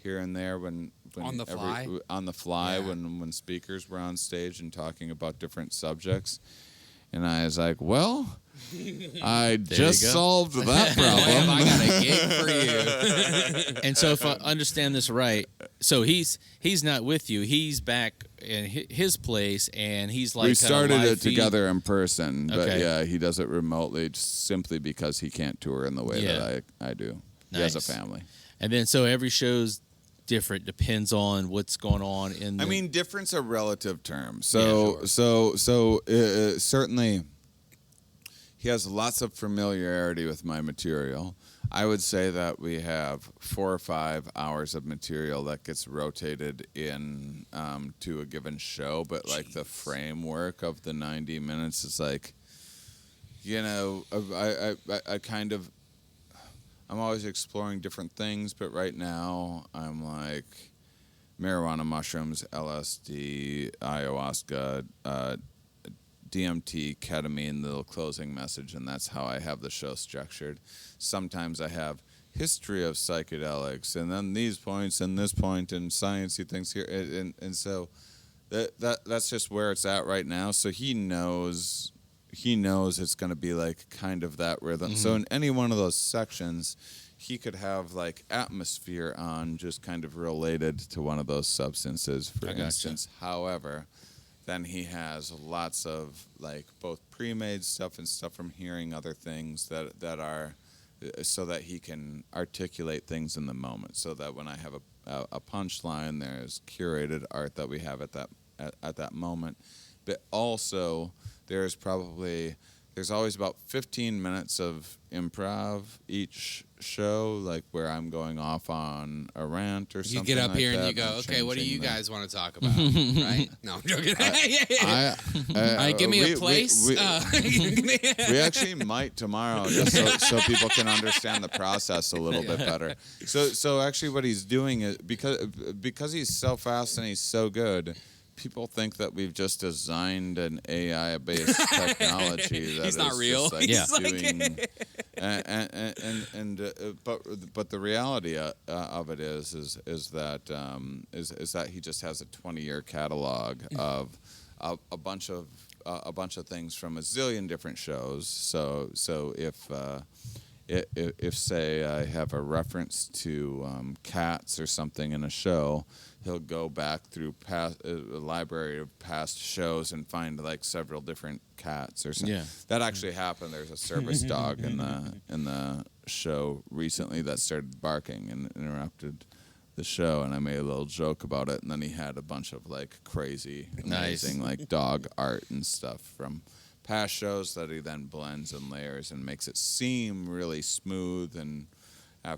here and there when On the fly? On the fly Yeah. when speakers were on stage and talking about different subjects. And I was like, well, I just solved that problem. I got a gig for you. And so if I understand this right, so he's not with you. He's back in his place, and he's like we started live it feed. together in person, but Okay. yeah, he does it remotely just simply because he can't tour in the way that I do. He has a Nice. family. And then so every show's different, depends on what's going on in the... I mean, difference a relative term. Yeah, So certainly he has lots of familiarity with my material. I would say that we have 4 or 5 hours of material that gets rotated in to a given show, but like the framework of the 90 minutes is like, you know, I kind of, I'm always exploring different things, but right now I'm like marijuana, mushrooms, LSD, ayahuasca, DMT, ketamine, the closing message, and that's how I have the show structured. Sometimes I have history of psychedelics, and then these points and this point and sciencey things here, and so that's just where it's at right now. So he knows it's going to be like kind of that rhythm. So in any one of those sections, he could have like atmosphere on just kind of related to one of those substances, for instance. However, then he has lots of like both pre-made stuff and stuff from hearing other things that are so that he can articulate things in the moment, so that when I have a punchline, there's curated art that we have at that moment. But also there's always about 15 minutes of improv each show, like where I'm going off on a rant or something. You get up like here and that you go, okay, what do you changing guys want to talk about? Right? No, I'm joking. All right, give me a place. We actually might tomorrow, just so people can understand the process a little bit better. So actually what he's doing is, because he's so fast and he's so good, people think that we've just designed an AI-based technology that He's not is real. just like He's doing, but the reality of it is that he just has a 20-year catalog of a bunch of things from a zillion different shows. So if say I have a reference to cats or something in a show, he'll go back through a library of past shows and find like several different cats or something. Yeah. That actually happened. There's a service dog in the show recently that started barking and interrupted the show, and I made a little joke about it, and then he had a bunch of like crazy, amazing like dog art and stuff from past shows that he then blends and layers and makes it seem really smooth, and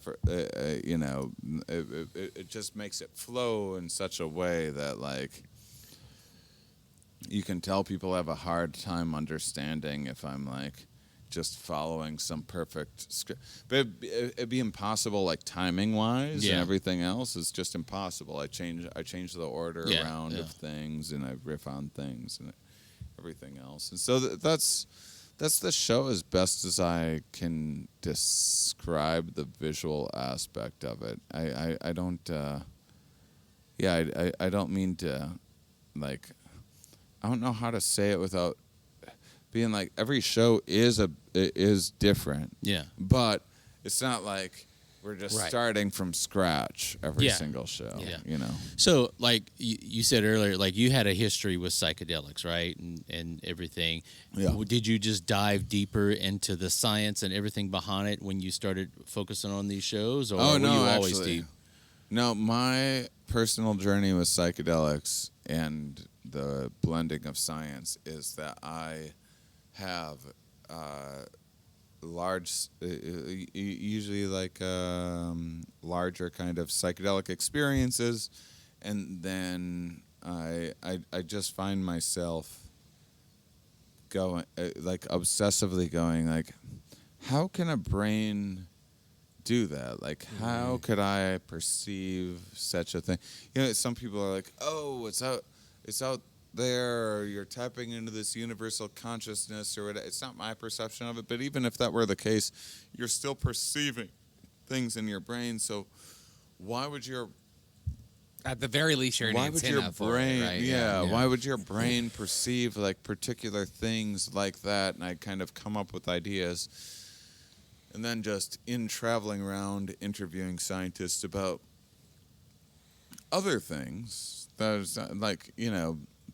it just makes it flow in such a way that like you can tell people have a hard time understanding if I'm like just following some perfect script. But it'd be impossible, like timing wise, and everything else is just impossible. I change the order around of things, and I riff on things and everything else. And so that's the show as best as I can describe the visual aspect of it. I don't I don't mean to, like, I don't know how to say it without being like, every show is different. Yeah. But it's not like we're just starting from scratch every single show. Yeah. You know. So, like you said earlier, like you had a history with psychedelics, right, and everything. Yeah. Did you just dive deeper into the science and everything behind it when you started focusing on these shows, or were you always deep? No, my personal journey with psychedelics and the blending of science is that I have usually like larger kind of psychedelic experiences, and then I just find myself going like obsessively going like, how can a brain do that? Like, how could I perceive such a thing? You know, some people are like, oh, it's out there, or you're tapping into this universal consciousness, or whatever. It's not my perception of it, but even if that were the case, you're still perceiving things in your brain. So why would your At the very least, you're an why would antenna your for brain it, right? why would your brain perceive like particular things like that? And I kind of come up with ideas, and then just in traveling around interviewing scientists about other things, there's like,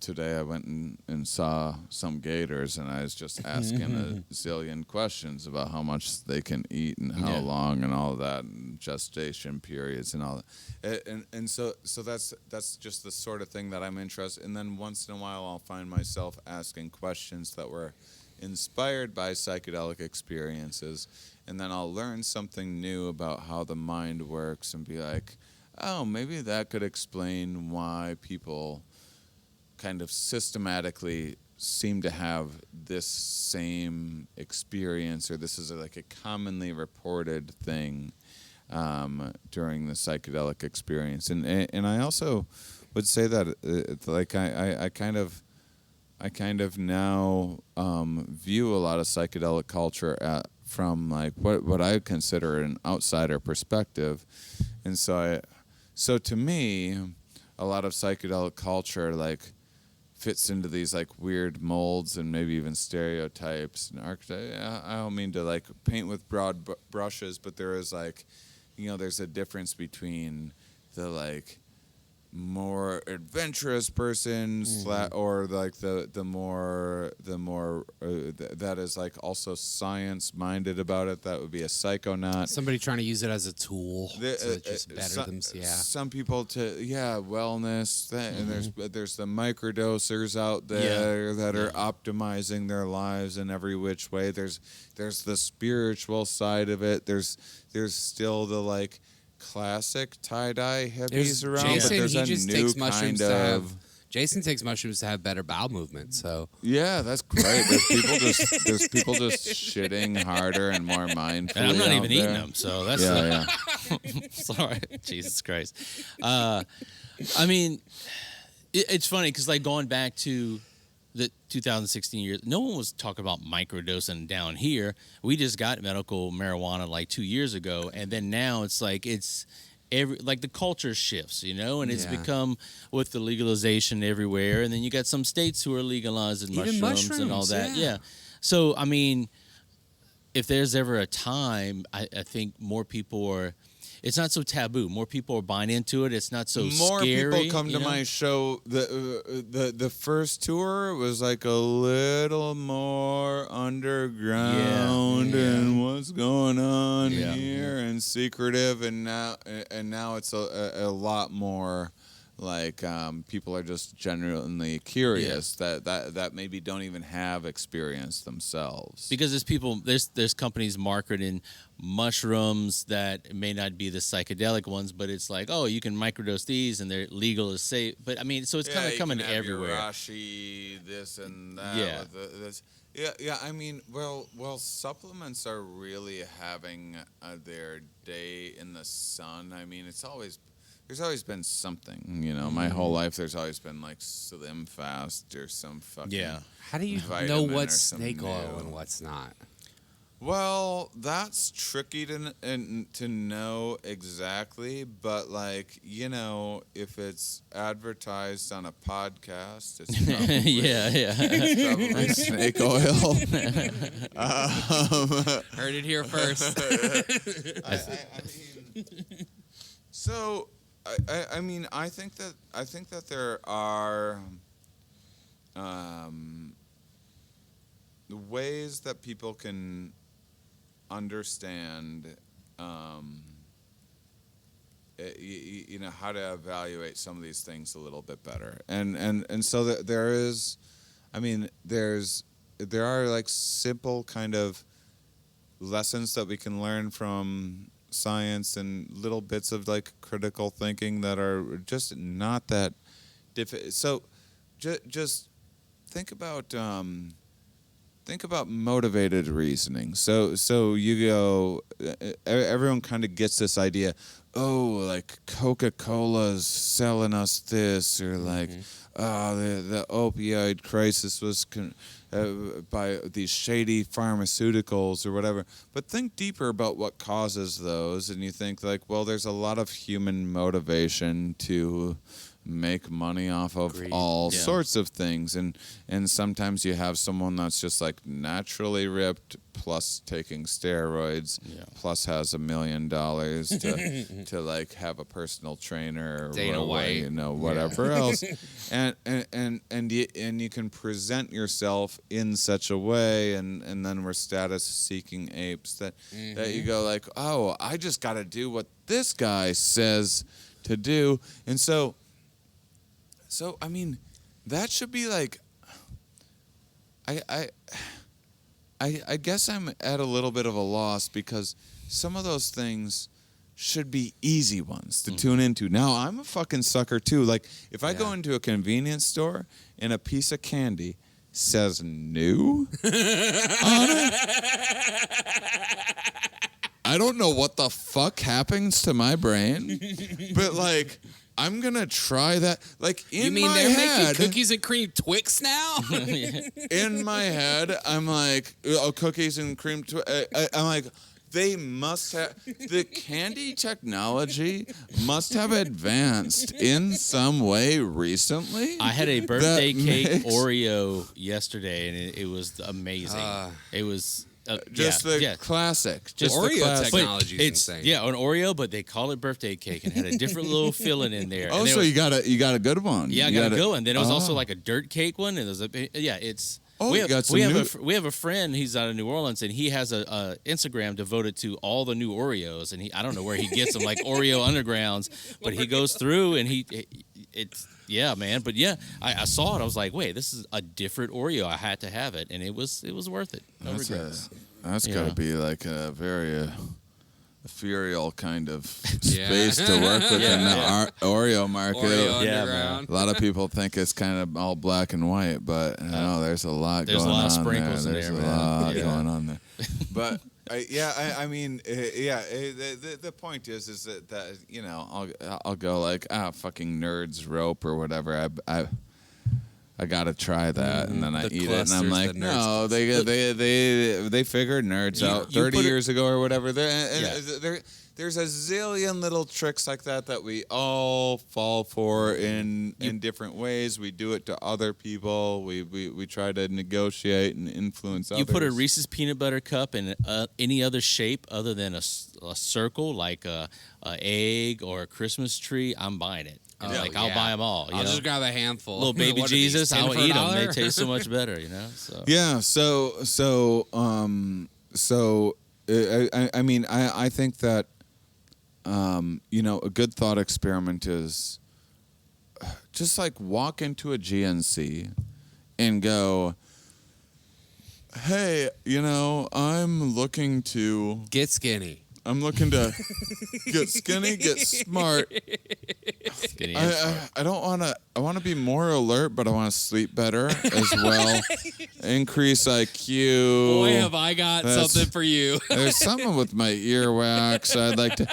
today I went and saw some gators, and I was just asking a zillion questions about how much they can eat and how long and all of that, and gestation periods and all that. And so that's just the sort of thing that I'm interested in. And then once in a while I'll find myself asking questions that were inspired by psychedelic experiences, and then I'll learn something new about how the mind works and be like, oh, maybe that could explain why people kind of systematically seem to have this same experience, or this is like a commonly reported thing during the psychedelic experience. And I also would say that like I kind of now view a lot of psychedelic culture from like what I consider an outsider perspective, and so to me, a lot of psychedelic culture like fits into these like weird molds and maybe even stereotypes and archetypes. I don't mean to like paint with broad brushes, but there is like, there's a difference between the like more adventurous person or like the more that is like also science minded about it. That would be a psychonaut. Somebody trying to use it as a tool to just better them. Some people wellness. And there's the microdosers out there that are optimizing their lives in every which way. There's the spiritual side of it. There's still the like classic tie-dye hippies around, Jason, but there's he a just new takes mushrooms kind to of... have. Jason takes mushrooms to have better bowel movement. So yeah, that's great. There's people just shitting harder and more mindfully. And I'm not even there. eating them, so that's sorry, Jesus Christ. I mean, it's funny because like going back to the 2016 years, no one was talking about microdosing down here. We just got medical marijuana like 2 years ago, and then now it's like the culture shifts, and it's become with the legalization everywhere, and then you got some states who are legalizing mushrooms and all that. Yeah. So I mean, if there's ever a time, I think more people are. It's not so taboo. More people are buying into it. It's not so more scary. More people come to my show. The first tour was like a little more underground and what's going on here and secretive, and now it's a lot more like people are just genuinely curious that maybe don't even have experience themselves. Because there's companies marketing mushrooms that may not be the psychedelic ones, but it's like, oh, you can microdose these and they're legal as safe. But I mean, so it's kind of coming everywhere. Your rashi, this and that. Yeah. This. Yeah. I mean, well, supplements are really having their day in the sun. I mean, there's always been something, My whole life, there's always been like Slim Fast or some fucking. Yeah. how do you know what's snake oil and what's not? Well, that's tricky to know exactly, but like, if it's advertised on a podcast, it's probably, it's probably snake oil. Heard it here first. So I mean, I think that there are ways that people can understand, how to evaluate some of these things a little bit better, and so that there are like simple kind of lessons that we can learn from science and little bits of like critical thinking that are just not that difficult. So just think about think about motivated reasoning. So you go, everyone kind of gets this idea, oh, like Coca-Cola's selling us this, or like, the opioid crisis was by these shady pharmaceuticals or whatever. But think deeper about what causes those, and you think like, well, there's a lot of human motivation to make money off of all sorts of things, and sometimes you have someone that's just like naturally ripped, plus taking steroids, plus has $1 million to like have a personal trainer, Dana White, whatever else, and you can present yourself in such a way, and then we're status seeking apes that you go like, oh, I just got to do what this guy says to do, and so I mean, that should be like, I guess I'm at a little bit of a loss, because some of those things should be easy ones to tune into. Now, I'm a fucking sucker too. Like, if I go into a convenience store and a piece of candy says new on it, I don't know what the fuck happens to my brain, but like, I'm gonna try that. Like, in my head, they're making cookies and cream Twix now? In my head, I'm like, cookies and cream. I'm like, they must have, the candy technology must have advanced in some way recently. I had a birthday cake Oreo yesterday, and it was amazing. It was. Just the classic. Just Oreo technology is insane. Yeah, an Oreo, but they call it birthday cake, and had a different little filling in there. Oh, so you got a good one. Yeah, I got a good one. Then it was also like a dirt cake one, and it was it's. Oh, we have a friend. He's out of New Orleans, and he has a Instagram devoted to all the new Oreos, and I don't know where he gets them, like Oreo Undergrounds, but he goes through and yeah, man. But yeah, I saw it. I was like, wait, this is a different Oreo. I had to have it, and it was worth it. No regrets. That's got to be like a very ethereal kind of space to work with in the Oreo market. Oreo Underground. A lot of people think it's kind of all black and white, but there's a lot going on there. There's a lot of sprinkles in there. There's a lot going on there. But the point is that I'll go like, fucking Nerds Rope or whatever. I gotta try that, and then I eat it, and I'm like, no, they figured nerds out 30 years ago or whatever. There's a zillion little tricks like that we all fall for in different ways. We do it to other people. We try to negotiate and influence others. You put a Reese's peanut butter cup in any other shape other than a circle, like a egg or a Christmas tree, I'm buying it. I'll buy them all. I'll just grab a handful. Little baby Jesus, I'll eat them. They taste so much better, So. Yeah. I think that a good thought experiment is just like walk into a GNC and go, hey, I'm looking to get skinny. I'm looking to get skinny, get smart. I don't want to. I want to be more alert, but I want to sleep better as well. Increase IQ. Boy, have I got something for you. There's something with my earwax. I'd like to.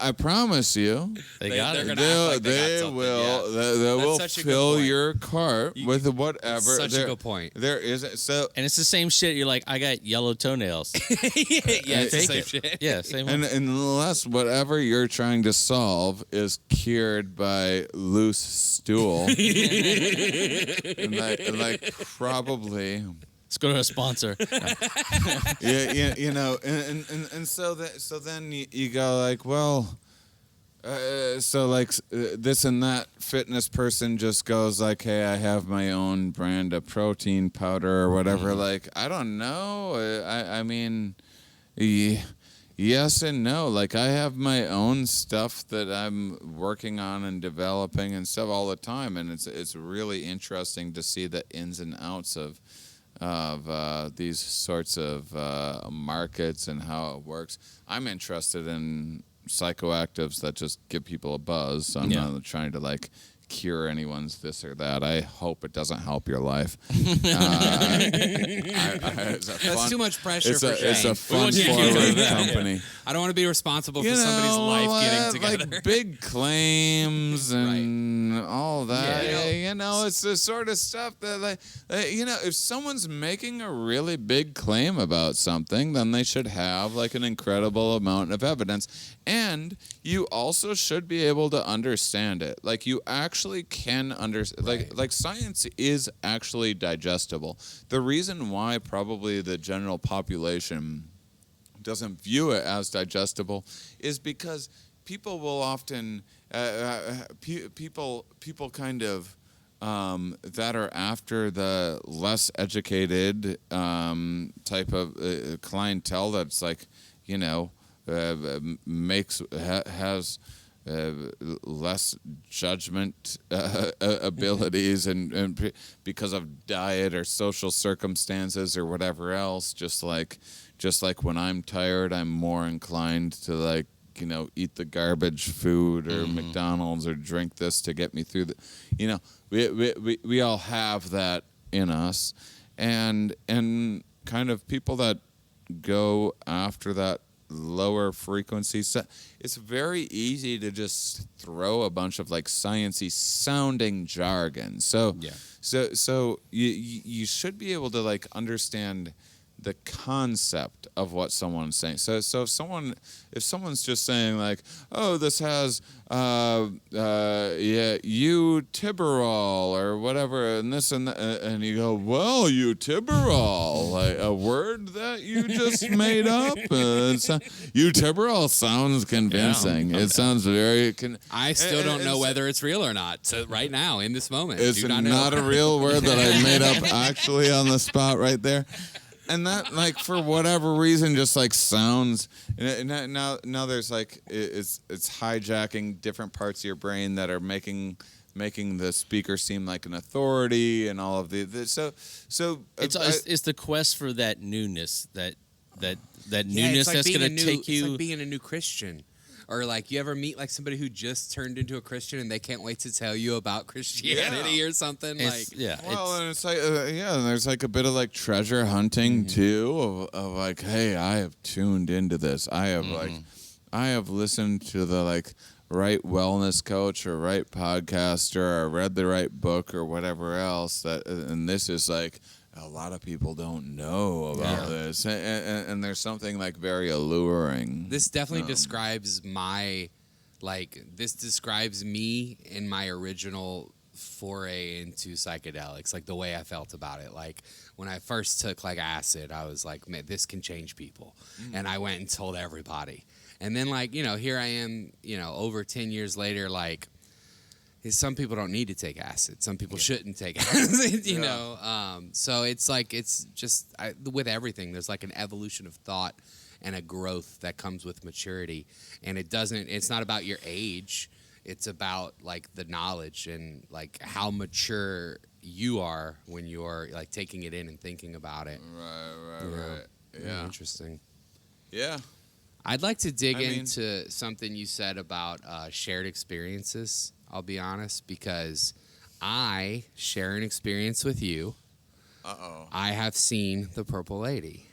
I promise you, they got it. They will fill your cart with whatever. Such a good point. There is so, and it's the same shit. You're like, I got yellow toenails. It's the same shit. Yeah, same. And unless whatever you're trying to solve is cured by loose stool, and like probably. Let's go to a sponsor. And so then you go like, well, this and that fitness person just goes like, hey, I have my own brand of protein powder or whatever. Mm-hmm. Like, I don't know. I mean, yes and no. Like, I have my own stuff that I'm working on and developing and stuff all the time, and it's really interesting to see the ins and outs of these sorts of markets and how it works. I'm interested in psychoactives that just give people a buzz. So I'm not trying to like cure anyone's this or that. I hope it doesn't help your life. That's too much pressure for Shane. It's a fun-forward company. I don't want to be responsible for somebody's life getting together. Like big claims and all that. Yeah. It's the sort of stuff that, if someone's making a really big claim about something, then they should have like an incredible amount of evidence. And you also should be able to understand it. Like you actually can understand. Like science is actually digestible. The reason why probably the general population doesn't view it as digestible is because people will often people kind of that are after the less educated type of clientele that's like has less judgment abilities and because of diet or social circumstances or whatever else, just like when I'm tired, I'm more inclined to eat the garbage food or McDonald's or drink this to get me through we all have that in us, and kind of people that go after that lower frequency set, it's very easy to just throw a bunch of like sciencey sounding jargon. So you should be able to like understand the concept of what someone's saying. So if someone's just saying like, oh, this has eutiberol or whatever, and this and that, and you go, well, eutiberol, like a word that you just made up. Eutiberol sounds convincing. Yeah. It sounds very. I still don't know whether it's real or not. So right now, in this moment, it's do not know. not a real word that I made up actually on the spot right there. And that, like, for whatever reason, just like sounds. Now there's like it's hijacking different parts of your brain that are making the speaker seem like an authority and all of so it's the quest for that newness, that newness it's like that's going to take you. It's like being a new Christian. Or like you ever meet like somebody who just turned into a Christian and they can't wait to tell you about Christianity or something. And it's like and there's like a bit of like treasure hunting too of like, hey, I have tuned into this. I have listened to the like right wellness coach or right podcaster or read the right book or whatever else and this is like. A lot of people don't know about this, and there's something like very alluring. This definitely describes this describes me in my original foray into psychedelics, like the way I felt about it. Like when I first took like acid, I was like, man, this can change people, and I went and told everybody. And then like here I am, over 10 years later, like. Some people don't need to take acid. Some people shouldn't take acid, you know. So it's like with everything, there's like an evolution of thought and a growth that comes with maturity. And it's not about your age. It's about like the knowledge and like how mature you are when you're like taking it in and thinking about it. Right. Yeah. Interesting. Yeah. I'd like to dig into something you said about shared experiences. I'll be honest, because I share an experience with you. Uh-oh. I have seen the Purple Lady.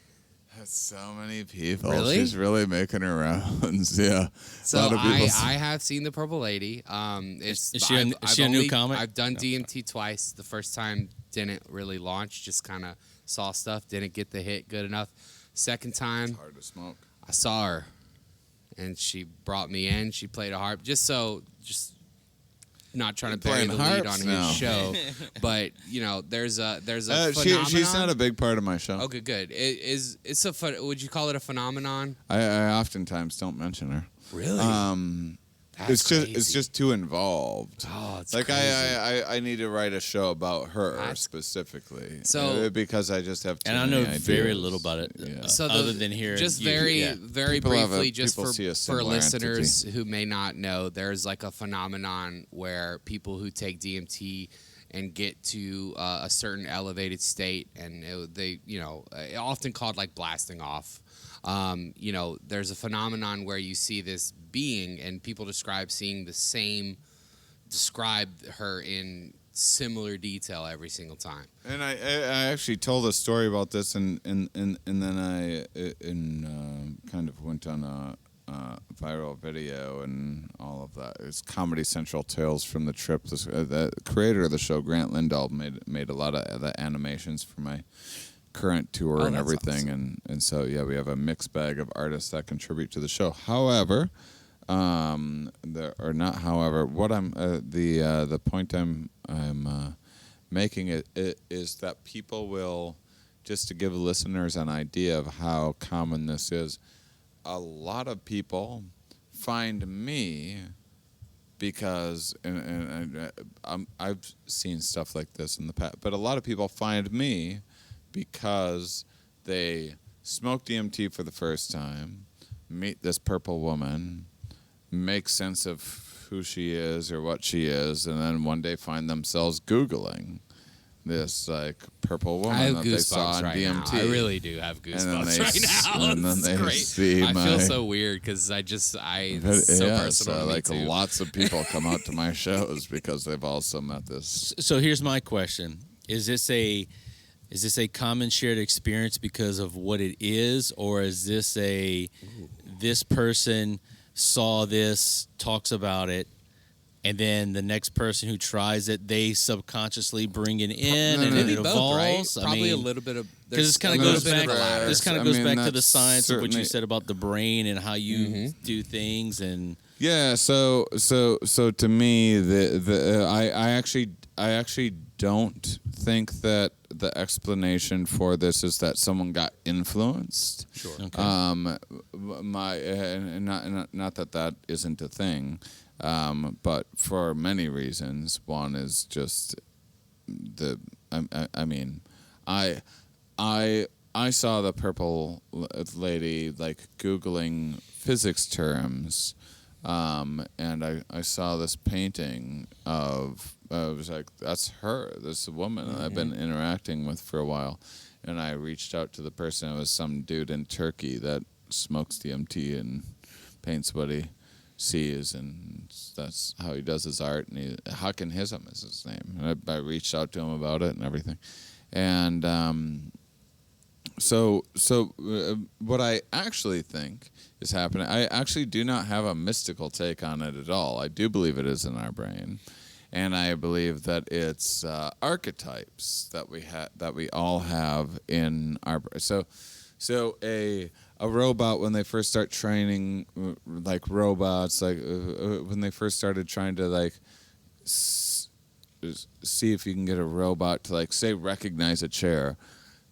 That's so many people. Really? She's really making her rounds. Yeah. So a lot of people I have seen the Purple Lady. Is she a new comic? I've done DMT twice. The first time didn't really launch. Just kind of saw stuff. Didn't get the hit good enough. Second time. It's hard to smoke. I saw her. And she brought me in. She played a harp. Just not trying to bury the lead on his show, but there's a phenomenon. She's not a big part of my show. Okay, good. Would you call it a phenomenon? I oftentimes don't mention her. Really? That's crazy. It's just too involved. Oh, it's like crazy. I need to write a show about her specifically. So because I just have too and I many know ideas. very little about it. So other than hearing just you, very People briefly, just see a for similar listeners entity. who may not know, there's like a phenomenon where people who take DMT and get to a certain elevated state, and often called like blasting off. There's a phenomenon where you see this being, and people describe seeing the same describe her in similar detail every single time. And I actually told a story about this, and then I kind of went on a viral video and all of that. It's Comedy Central Tales from the Trip. The creator of the show, Grant Lindahl, made a lot of the animations for my current tour and everything. Awesome. And so yeah, we have a mixed bag of artists that contribute to the show. However, the point I'm making is that people will, just to give listeners an idea of how common this is, a lot of people find me because, and I've seen stuff like this in the past, but a lot of people find me because they smoke DMT for the first time, meet this purple woman, make sense of who she is or what she is, and then one day find themselves Googling this like purple woman that they saw on DMT. Now. I really do have goosebumps right now. And then they great. See I my, feel so weird because it's so personal. So like to me too. Lots of people come out to my shows because they've also met this. So here's my question: Is this a common shared experience because of what it is, or is this this person saw this, talks about it, and then the next person who tries it, they subconsciously bring it in, and then it evolves? Right? Probably a little bit of, because this kind of goes back. This kind of goes back to the science of what you said about the brain and how you do things, and yeah. So to me, I actually don't think that the explanation for this is that someone got influenced. Sure. Okay. Not that isn't a thing. But for many reasons, one is just I saw the purple lady like Googling physics terms, and I saw this painting of, I was like, that's her, this woman I've been interacting with for a while, and I reached out to the person. It was some dude in Turkey that smokes DMT and paints what he sees, and that's how he does his art. And Hakan Hizam is his name. And I reached out to him about it and everything. And so what I actually think is happening, I actually do not have a mystical take on it at all. I do believe it is in our brain, and I believe that it's archetypes that we all have in our brain. So a robot, when they first start training like robots, like when they first started trying to like see if you can get a robot to like say recognize a chair,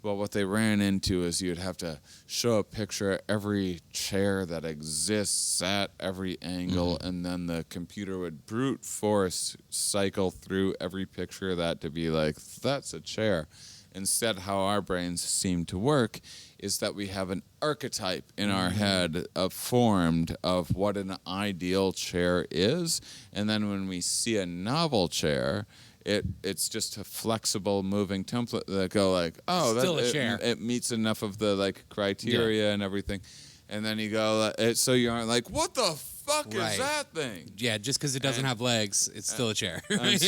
well, what they ran into is you'd have to show a picture of every chair that exists at every angle, and then the computer would brute force cycle through every picture of that to be like, that's a chair. Instead, how our brains seem to work is that we have an archetype in our head formed of what an ideal chair is, and then when we see a novel chair, it's just a flexible moving template that go like, oh, still a chair. It meets enough of the like criteria and everything, and then you go so you aren't like, what the fuck is that thing? Yeah, just because it doesn't have legs, it's still a chair. And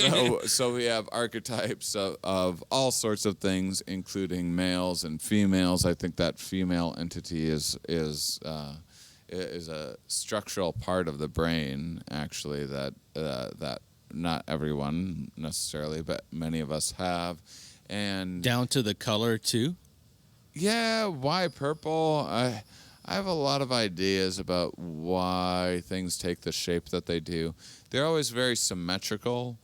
so we have archetypes of all sorts of things, including males and females. I think that female entity is a structural part of the brain, actually, that not everyone necessarily, but many of us have. And down to the color too. Yeah, why purple? I have a lot of ideas about why things take the shape that they do. They're always very symmetrical,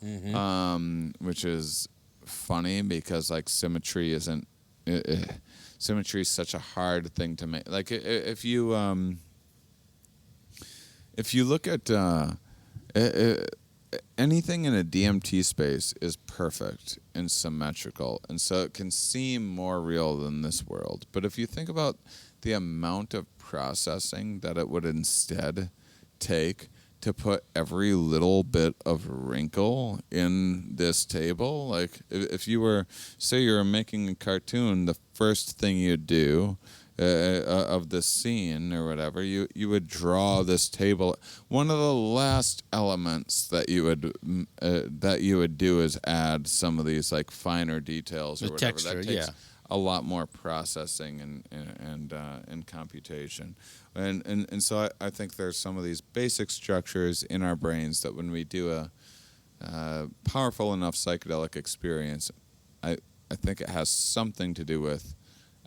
which is funny because like symmetry isn't. Symmetry is such a hard thing to make. Like if you look at anything in a DMT space is perfect and symmetrical, and so it can seem more real than this world. But if you think about the amount of processing that it would instead take to put every little bit of wrinkle in this table, like if you were, say you were making a cartoon, the first thing you'd do of the scene or whatever, you would draw this table. One of the last elements that you would do is add some of these like finer details or The whatever. texture, that takes yeah. a lot more processing and computation. And so I think there's some of these basic structures in our brains that when we do a powerful enough psychedelic experience, I think it has something to do with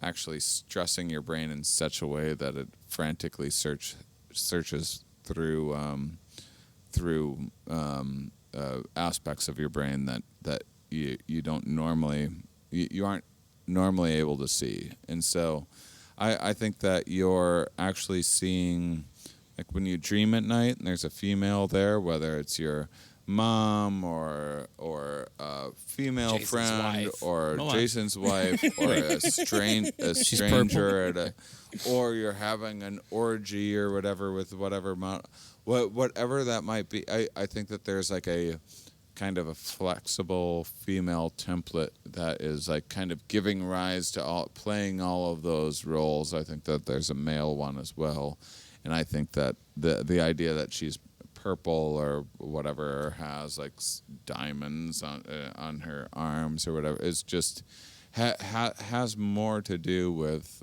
actually stressing your brain in such a way that it frantically searches through aspects of your brain that you don't normally you aren't normally able to see. And so I think that you're actually seeing, like when you dream at night and there's a female there, whether it's your mom or a female Jason's friend wife. or Oh, wow. Jason's wife or a stranger or you're having an orgy or whatever with whatever whatever that might be. I think that there's like a kind of a flexible female template that is like kind of giving rise to playing all of those roles. I think that there's a male one as well, and I think that the idea that she's purple or whatever, or has like diamonds on her arms or whatever, is just has more to do with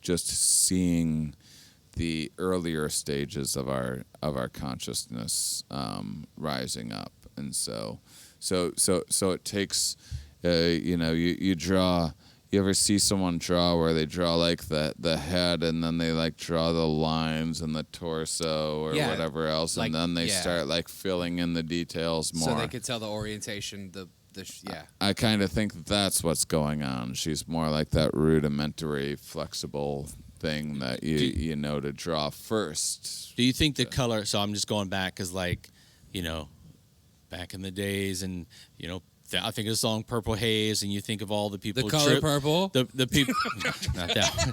just seeing the earlier stages of our consciousness rising up. And so it takes you draw. You ever see someone draw where they draw like the head and then they like draw the lines and the torso or whatever else, like, and then they yeah. start like filling in the details more. So they could tell the orientation, I kind of think that's what's going on. She's more like that rudimentary, flexible thing that you know to draw first. Do you think the color? So I'm just going back because, like, back in the days, and I think of the song "Purple Haze," and you think of all the people. The color purple. The people. Not that one.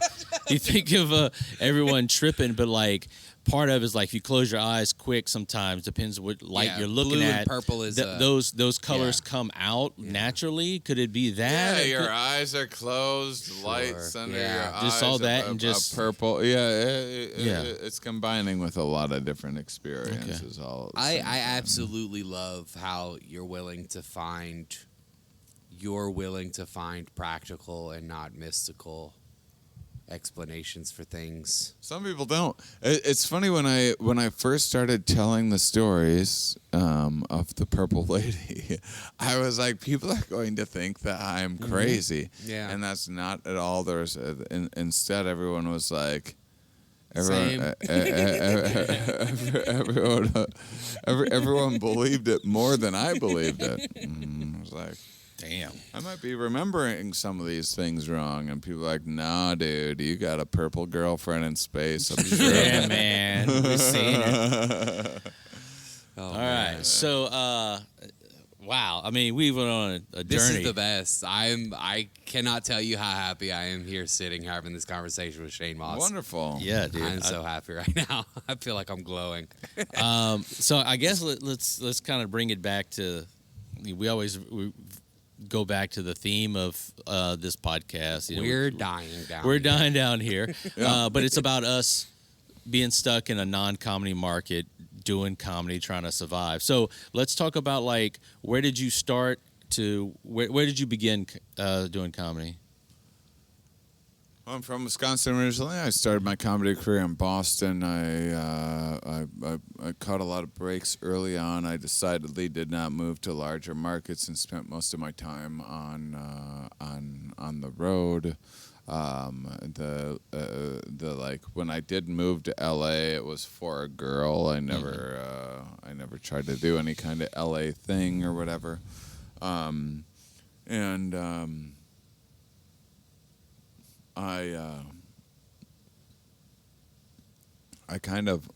You think of everyone tripping, but like part of it is like if you close your eyes quick. Sometimes depends what light you're looking blue at. And purple is those colors come out naturally. Could it be that? Yeah, your eyes are closed, lights under your eyes. Just all that and just purple. Yeah, it's combining with a lot of different experiences. Okay. All I absolutely love how you're willing to find practical and not mystical explanations for things. Some people don't. It's funny when I first started telling the stories of the purple lady, I was like, people are going to think that I'm crazy. Yeah. And that's not at all. Instead, everyone was like, Same. everyone believed it more than I believed it. I was like, damn. I might be remembering some of these things wrong, and people are like, nah, dude, you got a purple girlfriend in space. I'm sure. Yeah, man. We're seeing it. All right. So, wow. I mean, we went on a journey. This is the best. I cannot tell you how happy I am here sitting having this conversation with Shane Mauss. Wonderful. Yeah, dude. I'm so happy right now. I feel like I'm glowing. So I guess let's kind of bring it back to. We go back to the theme of this podcast. We're dying down. We're here. dying down here, but it's about us being stuck in a non-comedy market, doing comedy, trying to survive. So let's talk about like where did you start to where did you begin doing comedy? I'm from Wisconsin originally. I started my comedy career in Boston. I caught a lot of breaks early on. I decidedly did not move to larger markets and spent most of my time on the road. The like when I did move to LA, it was for a girl. I never tried to do any kind of LA thing or whatever. I kind of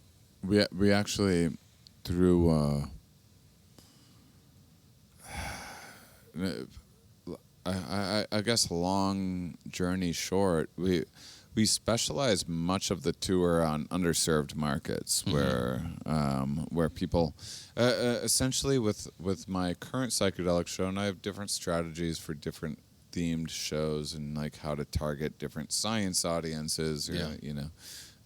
we actually through I guess long journey short, we specialize much of the tour on underserved markets where people essentially with my current psychedelic show, and I have different strategies for different themed shows and like how to target different science audiences, or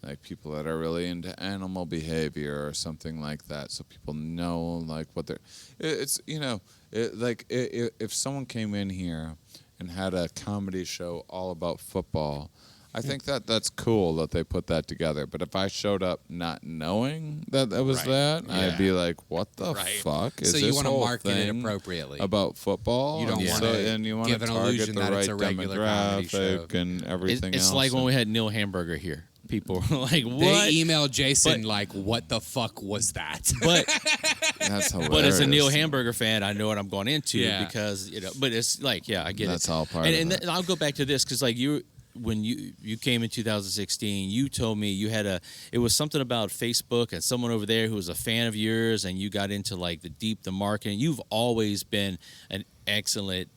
like people that are really into animal behavior or something like that, so people know like what they're. It's if someone came in here and had a comedy show all about football, I think that's cool that they put that together. But if I showed up not knowing that was that, I'd be like, "What the fuck is so this you want to whole market it thing appropriately about football?" You don't want to give an target illusion the that right it's a regular comedy show. demographic and everything else. It's like when we had Neil Hamburger here. People were like, "What?" They emailed Jason like, "What the fuck was that?" But that's hilarious. But as a Neil Hamburger fan, I know what I'm going into because But it's like, I get that's it. All part and of it. I'll go back to this because like when you came in 2016, you told me you had it was something about Facebook and someone over there who was a fan of yours, and you got into like the marketing. You've always been an excellent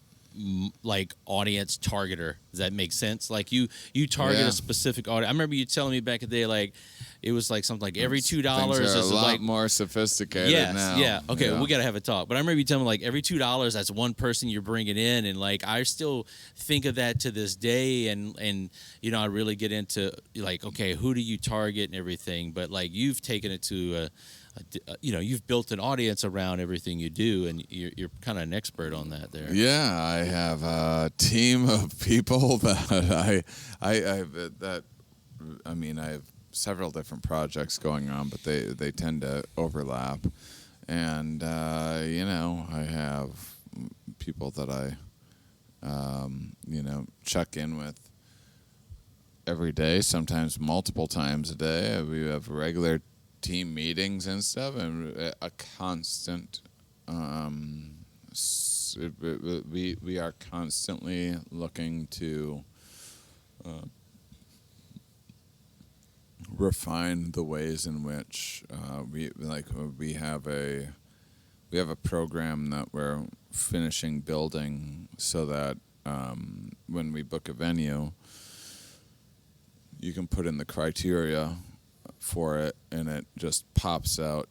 like audience targeter. Does that make sense? Like you target a specific audience. I remember you telling me back in the day, like it was like something like every $2 is a lot like more sophisticated now. Yeah. Okay, we gotta have a talk. But I remember you telling me like every $2, that's one person you're bringing in, and like I still think of that to this day. And I really get into like, okay, who do you target and everything? But like you've taken it to you've built an audience around everything you do, and you're kind of an expert on that there. Yeah, I have a team of people that I have several different projects going on, but they tend to overlap. And I have people that I check in with every day, sometimes multiple times a day. We have regular team meetings and stuff, and a constant we are constantly looking to refine the ways in which we have a program that we're finishing building, so that when we book a venue, you can put in the criteria for it, and it just pops out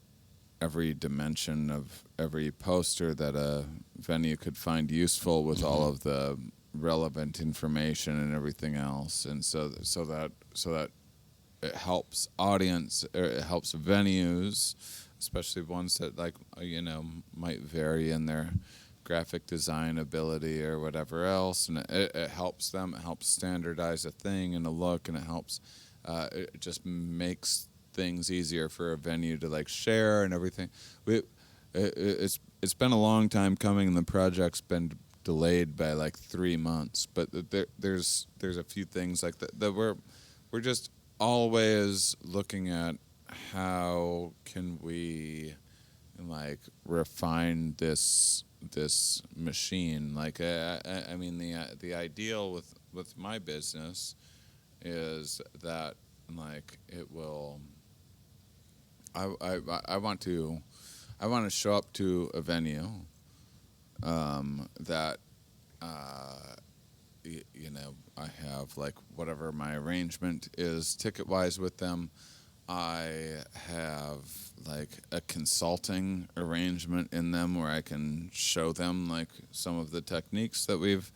every dimension of every poster that a venue could find useful, with all of the relevant information and everything else. And so that it helps it helps venues, especially ones that might vary in their graphic design ability or whatever else, and it helps them. It helps standardize a thing and a look, and it helps. It just makes things easier for a venue to like share and everything. It's been a long time coming, and the project's been delayed by like 3 months. But there's a few things like that we're just always looking at how can we like refine this machine. Like I mean the ideal with my business is that like it will. I want to show up to a venue that I have like whatever my arrangement is ticket wise with them. I have like a consulting arrangement in them where I can show them like some of the techniques that we've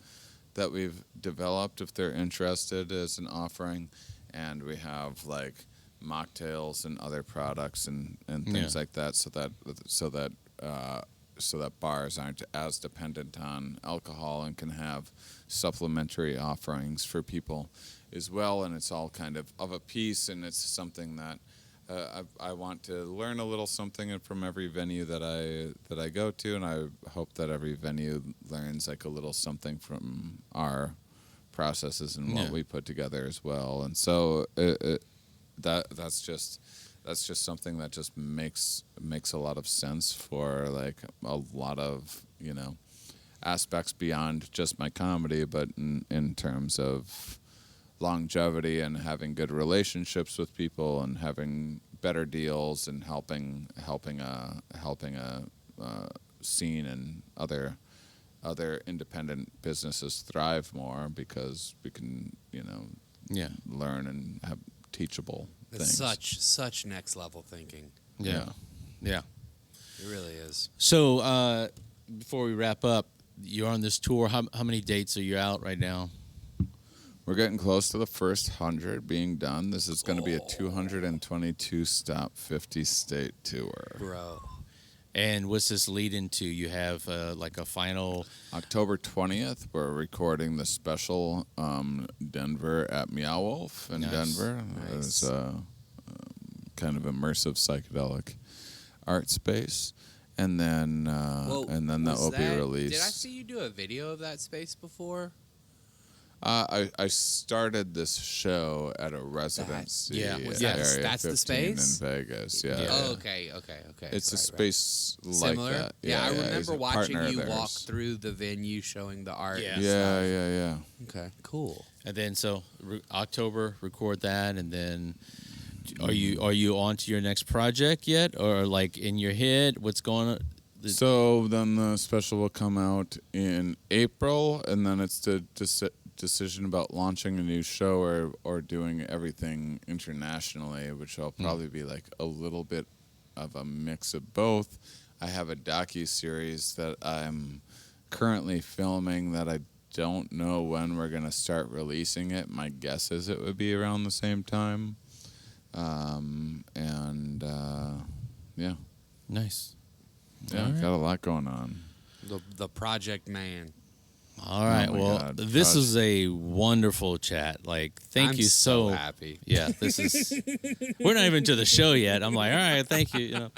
developed if they're interested as an offering, and we have like mocktails and other products and things like that, so that bars aren't as dependent on alcohol and can have supplementary offerings for people as well. And it's all kind of a piece, and it's something that I want to learn a little something from every venue that I go to, and I hope that every venue learns like a little something from our processes and what we put together as well. And so that's just something that just makes a lot of sense for like a lot of aspects beyond just my comedy, but in terms of longevity and having good relationships with people and having better deals and helping a scene and other independent businesses thrive more, because we can learn and have teachable things. It's such next level thinking. Yeah. It really is. So before we wrap up, you're on this tour. How many dates are you out right now? We're getting close to the first 100 being done. This is going to be a 222 stop, 50 state tour. Bro. And what's this lead into? You have like a final. October 20th, we're recording the special Denver at Meow Wolf in Denver. Nice. It's a kind of immersive psychedelic art space. And then that will be released. Did I see you do a video of that space before? I started this show at a residency area that's the 15 space? in Vegas. Yeah. Oh, okay. It's a space like Similar? that. Yeah, I he's remember a watching partner of you walk theirs. through the venue showing the art. Yeah. and Yeah. stuff. Okay, cool. And then October, record that, and then are you on to your next project yet, or like in your head, what's going on? So then the special will come out in April, and then it's the decision about launching a new show or doing everything internationally, which will probably be like a little bit of a mix of both. I have a docu-series that I'm currently filming that I don't know when we're going to start releasing it. My guess is it would be around the same time. Yeah. Nice. Yeah, All right. got a lot going on. The project man. All right. my Well, God. this is a wonderful chat. Like, thank I'm you so happy. Yeah, this is. We're not even to the show yet. I'm like, all right, thank you.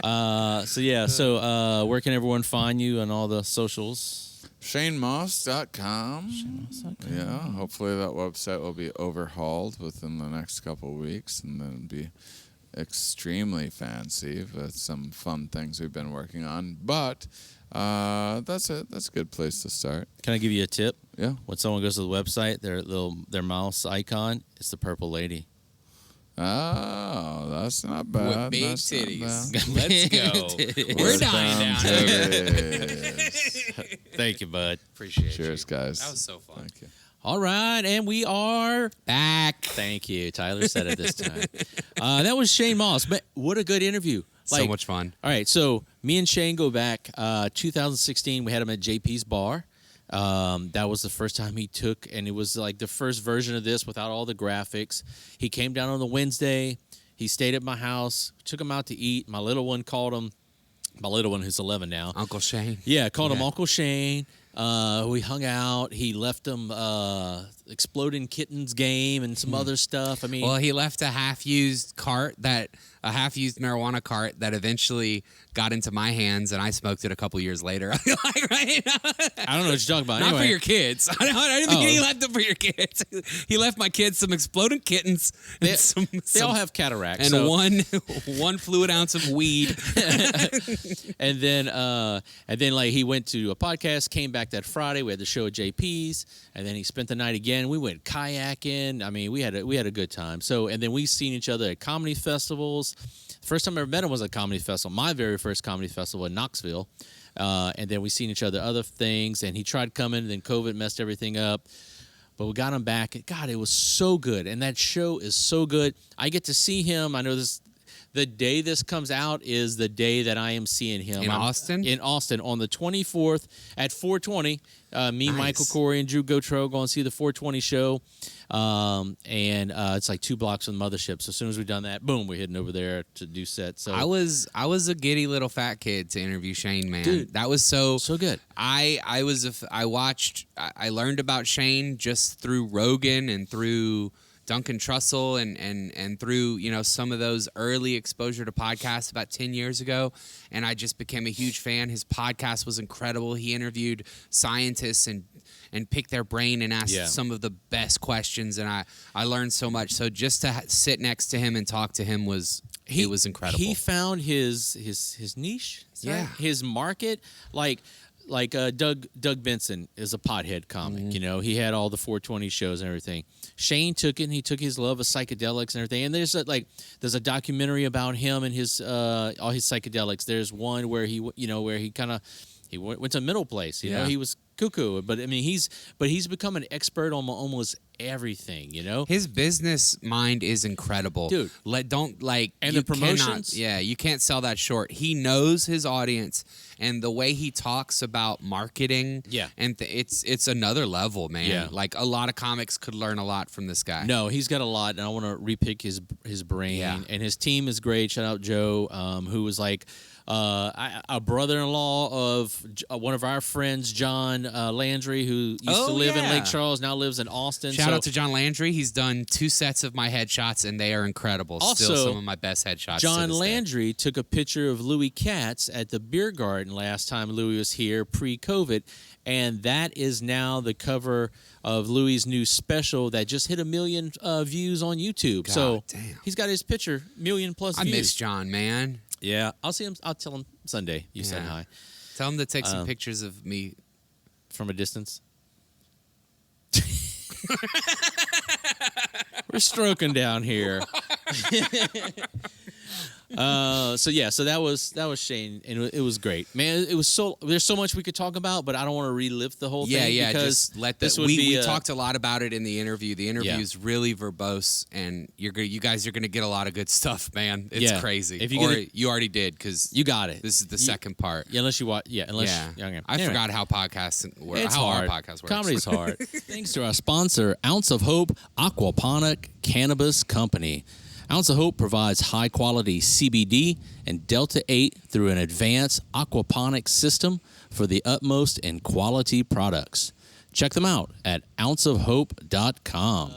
So where can everyone find you on all the socials? ShaneMauss.com. Yeah, hopefully that website will be overhauled within the next couple of weeks and then be extremely fancy with some fun things we've been working on. But that's it. That's a good place to start. Can I give you a tip? Yeah. When someone goes to the website, their mouse icon is the purple lady. Oh, that's not bad. With big That's not titties. bad. Let's go. We're dying down here. Titties. Thank you, bud. Appreciate you. Cheers, guys. That was so fun. Thank you. All right, and we are Back. Thank you. Tyler said it this time. That was Shane Mauss. But what a good interview. So much fun. All right, so me and Shane go back 2016. We had him at JP's bar. That was the first time he took, and it was like the first version of this without all the graphics. He came down on the Wednesday. He stayed at my house. Took him out to eat. My little one called him. My little one, who's 11 now. Uncle Shane. Yeah, called him Uncle Shane. We hung out. He left him Exploding Kittens game and some other stuff. I mean, Well, he left a half-used marijuana cart that eventually got into my hands, and I smoked it a couple years later. Like, right? I don't know what you're talking about. Not Anyway. for your kids. I didn't think he left them for your kids. He left my kids some exploding kittens. They, and they all have cataracts. and so- one fluid ounce of weed. and then like he went to a podcast, came back that Friday. We had the show at JP's, and then he spent the night again. We went kayaking. I mean, we had a good time. So, and then we've seen each other at comedy festivals. First time I ever met him was at a comedy festival, my very first comedy festival in Knoxville. And then we seen each other other things, and he tried coming, and then COVID messed everything up. But we got him back. God, it was so good, and that show is so good. I get to see him. I know this. The day this comes out is the day that I am seeing him. In Austin? In Austin on the 24th at 420. Me, Nice. Michael Corey, and Drew Gotro going to see the 420 show. It's like 2 blocks from the mothership. So as soon as we've done that, boom, we're heading over there to do sets. So I was a giddy little fat kid to interview Shane, man. Dude, that was so good. I learned about Shane just through Rogan and through Duncan Trussell and through some of those early exposure to podcasts about 10 years ago, and I just became a huge fan. His podcast was incredible. He interviewed scientists and picked their brain and asked some of the best questions, and I learned so much. So just to sit next to him and talk to him was incredible. He found his niche, Yeah. his market. Like Doug Benson is a pothead comic. Mm-hmm. He had all the 420 shows and everything. Shane took it, and he took his love of psychedelics and everything. And there's a documentary about him and his all his psychedelics. There's one where he went to middle place. He was cuckoo, but I mean he's become an expert on almost everything, you know? His business mind is incredible. Dude. And the promotions? You can't sell that short. He knows his audience, and the way he talks about marketing, and it's another level, man. Yeah. Like, a lot of comics could learn a lot from this guy. No, he's got a lot, and I want to repick his brain. Yeah. And his team is great. Shout out Joe, who was like a brother-in-law of one of our friends, John Landry, who used to live in Lake Charles, now lives in Austin. Shout out to John Landry. He's done 2 sets of my headshots, and they are incredible. Also, still some of my best headshots. John Landry took a picture of Louis Katz at the beer garden last time Louis was here pre-COVID, and that is now the cover of Louis' new special that just hit 1 million views on YouTube. God so damn. he's got his picture, 1 million plus I views. miss John, man. Yeah, I'll see him. I'll tell him Sunday. You said hi Tell him to take some pictures of me from a distance. We're stroking down here. So that was Shane, and it was great, man. It was there's so much we could talk about, but I don't want to relive the whole thing. Because just let this would we be talked a lot about it in the interview. The interview is really verbose, and you guys are gonna get a lot of good stuff, man. It's crazy. If you already did, because you got it. This is the second part. Yeah, unless you watch. Yeah, unless I forgot how podcasts work. It's how hard. our podcast works. Comedy's hard. Thanks to our sponsor, Ounce of Hope Aquaponic Cannabis Company. Ounce of Hope provides high-quality CBD and Delta-8 through an advanced aquaponics system for the utmost in quality products. Check them out at ounceofhope.com.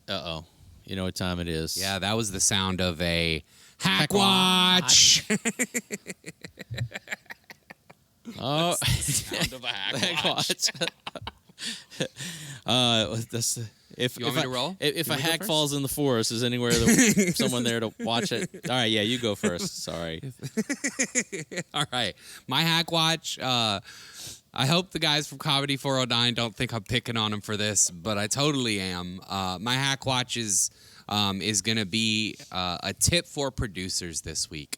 Uh-oh. You know what time it is. Yeah, that was the sound of a hack watch. Oh, sound of a hack watch. If you want me to roll? If a hack falls in the forest, is anywhere someone there to watch it? All right, yeah, you go first. Sorry. All right, my hack watch. I hope the guys from Comedy 409 don't think I'm picking on them for this, but I totally am. My hack watch is going to be a tip for producers this week: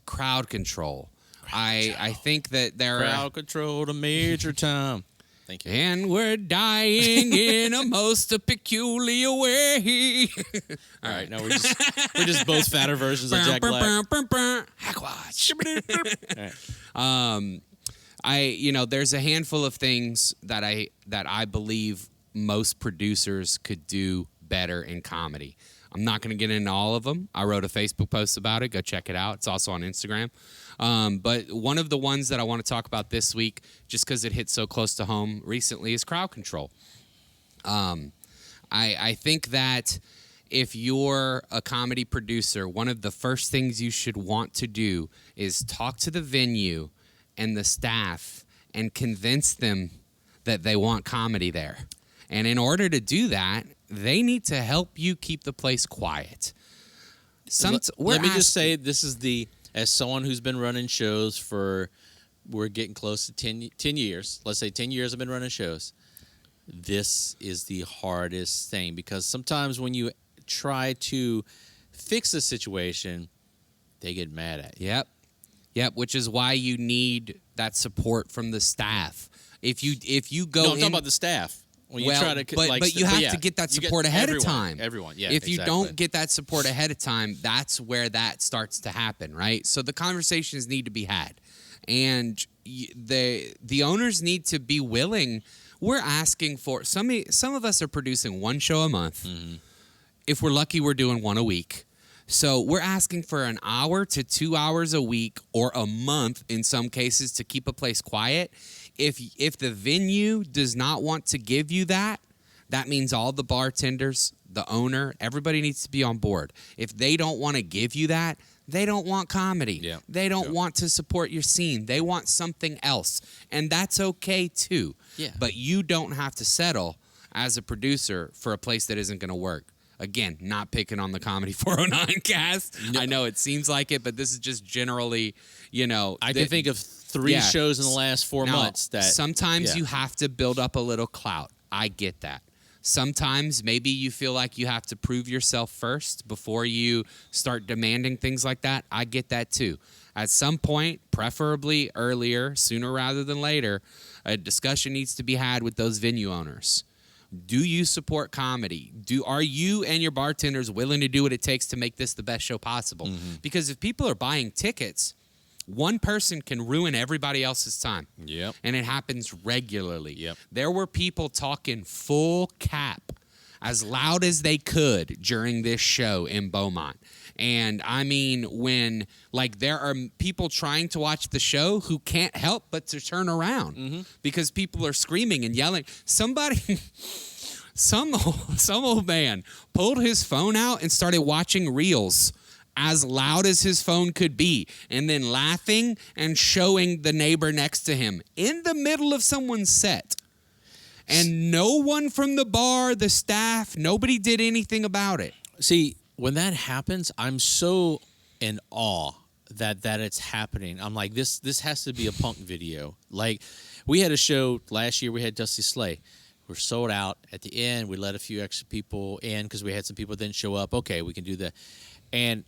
crowd control. I think that there crowd control to Major Tom. Thank you. And we're dying in a most peculiar way. All right, no, we're just both fatter versions of Jack Black. Hack watch. All right. There's a handful of things that I believe most producers could do better in comedy. I'm not going to get into all of them. I wrote a Facebook post about it. Go check it out. It's also on Instagram. But one of the ones that I want to talk about this week, just because it hit so close to home recently, is crowd control. I think that if you're a comedy producer, one of the first things you should want to do is talk to the venue and the staff and convince them that they want comedy there. And in order to do that, they need to help you keep the place quiet. Let me just say, this is as someone who's been running shows we're getting close to 10 years. Let's say 10 years I've been running shows. This is the hardest thing, because sometimes when you try to fix a situation, they get mad at you. Yep, which is why you need that support from the staff. If you go I'm talking about the staff. When you try to, but you have to get that support ahead of time. Everyone, yeah. If you don't get that support ahead of time, that's where that starts to happen, right? So the conversations need to be had, and the owners need to be willing. We're asking for some of us are producing one show a month. Mm-hmm. If we're lucky, we're doing one a week. So we're asking for an hour to 2 hours a week, or a month in some cases, to keep a place quiet. If the venue does not want to give you that means all the bartenders, the owner, everybody needs to be on board. If they don't want to give you that, they don't want comedy. Yeah. They don't want to support your scene. They want something else. And that's okay too. Yeah. But you don't have to settle as a producer for a place that isn't going to work. Again, not picking on the Comedy 409 cast. No. I know it seems like it, but this is just generally, I can think of 3 shows in the last 4 months that sometimes you have to build up a little clout. I get that. Sometimes maybe you feel like you have to prove yourself first before you start demanding things like that. I get that too. At some point, preferably earlier, sooner rather than later, a discussion needs to be had with those venue owners. Do you support comedy? Are you and your bartenders willing to do what it takes to make this the best show possible? Because if people are buying tickets, one person can ruin everybody else's time. Yep. And it happens regularly. Yep. There were people talking full cap as loud as they could during this show in Beaumont. And I mean, when like there are people trying to watch the show who can't help but to turn around because people are screaming and yelling. Somebody, some old man pulled his phone out and started watching reels as loud as his phone could be, and then laughing and showing the neighbor next to him in the middle of someone's set. And no one from the bar, the staff, nobody did anything about it. See, when that happens, I'm so in awe that it's happening. I'm like, this has to be a punk video. Like, we had a show last year. We had Dusty Slay. We're sold out. At the end, we let a few extra people in because we had some people that didn't show up. Okay, we can do that. And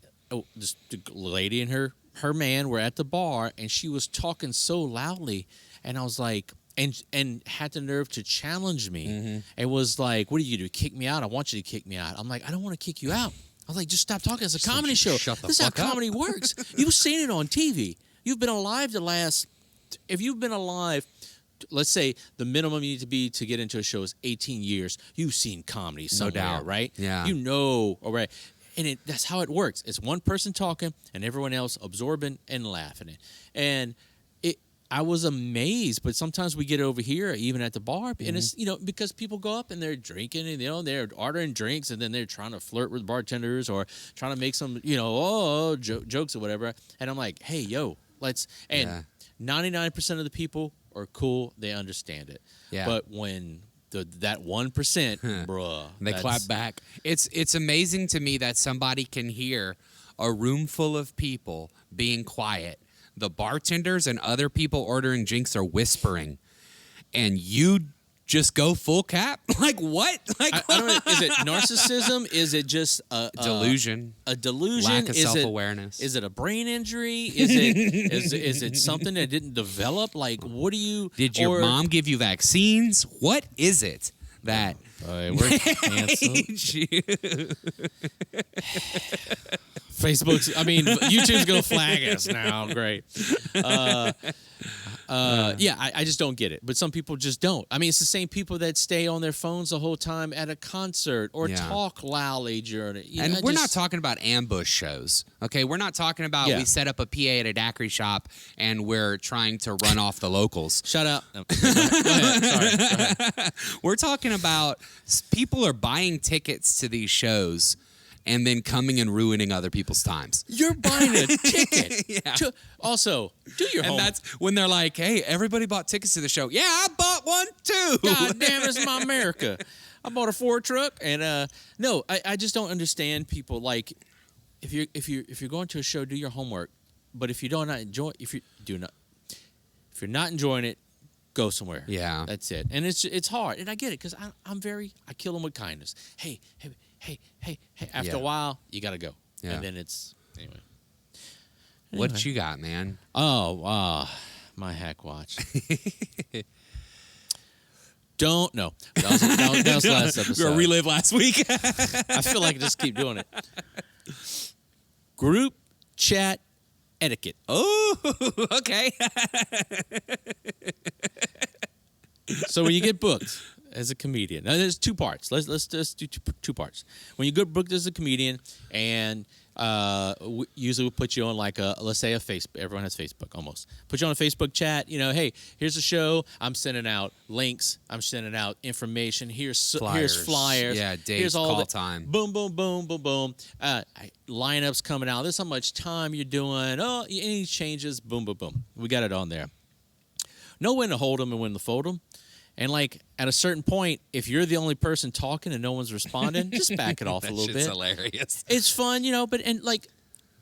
this lady and her man were at the bar, and she was talking so loudly, and I was like, and had the nerve to challenge me. And was like, what do you do? Kick me out? I want you to kick me out. I'm like, I don't want to kick you out. I was like, just stop talking. It's a comedy show. This is how comedy works. You've seen it on TV. You've been alive if you've been alive, let's say the minimum you need to be to get into a show is 18 years. You've seen comedy somewhere, No doubt. right? Yeah. You know, all right. And that's how it works. It's one person talking and everyone else absorbing and laughing. And I was amazed, but sometimes we get over here, even at the bar, and it's, because people go up and they're drinking and, they're ordering drinks and then they're trying to flirt with bartenders or trying to make some, jokes or whatever. And I'm like, hey, yo, let's, and 99% of the people are cool. They understand it. Yeah. But when that 1%, bruh. They clap back. It's amazing to me that somebody can hear a room full of people being quiet. The bartenders and other people ordering drinks are whispering, and you just go full cap? Like what? Like I don't know. Is it narcissism? Is it just a delusion? A delusion? Lack of self-awareness? Is it a brain injury? Is it something that didn't develop? Like, what do you? Did your mom give you vaccines? What is it that? We're canceled. YouTube's gonna flag us now. Great. I just don't get it. But some people just don't. I mean, it's the same people that stay on their phones the whole time at a concert or talk loudly during it. And we're not talking about ambush shows, okay? We're not talking about we set up a PA at a daiquiri shop and we're trying to run off the locals. Shut up. No, go ahead. Sorry. Go ahead. We're talking about people are buying tickets to these shows and then coming and ruining other people's times. You're buying a ticket. Also, do your homework. And that's when they're like, hey, everybody bought tickets to the show. Yeah, I bought one too. God damn, it's my America. I bought a Ford truck, and no, I just don't understand people. Like, if you're going to a show, do your homework. But if you don't enjoy, if you're not enjoying it, go somewhere. Yeah, that's it. And it's hard, and I get it because I kill them with kindness. Hey. After a while, you got to go. Yeah. And then anyway. What you got, man? Oh, my hack watch. Don't know. That was last episode. We're going to relive last week. I feel like I just keep doing it. Group chat etiquette. Oh, okay. So when you get booked as a comedian, now there's two parts. Let's just do two parts. When you get booked as a comedian, and usually we'll put you on like let's say a Facebook. Everyone has Facebook almost. Put you on a Facebook chat. Hey, here's a show. I'm sending out links. I'm sending out information. Here's flyers. Yeah, dates, here's all call time. Boom, boom, boom, boom, boom. Lineups coming out. This is how much time you're doing. Oh, any changes? Boom, boom, boom. We got it on there. Know when to hold them and when to fold them. And, like, at a certain point, if you're the only person talking and no one's responding, just back it off a little bit. That's hilarious. It's fun, but like,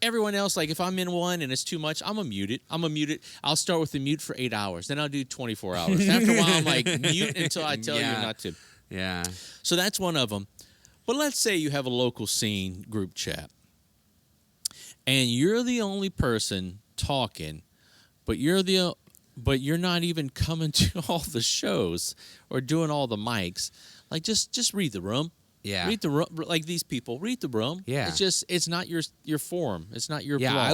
everyone else, like, if I'm in one and it's too much, I'm going to mute it. I'll start with the mute for 8 hours. Then I'll do 24 hours. After a while, I'm like, mute until I tell you not to. Yeah. So that's one of them. But let's say you have a local scene group chat. And you're the only person talking, but you're not even coming to all the shows or doing all the mics. Like, just read the room. Yeah. Read the room. Like these people, read the room. Yeah. It's not your forum. It's not your Yeah, blog.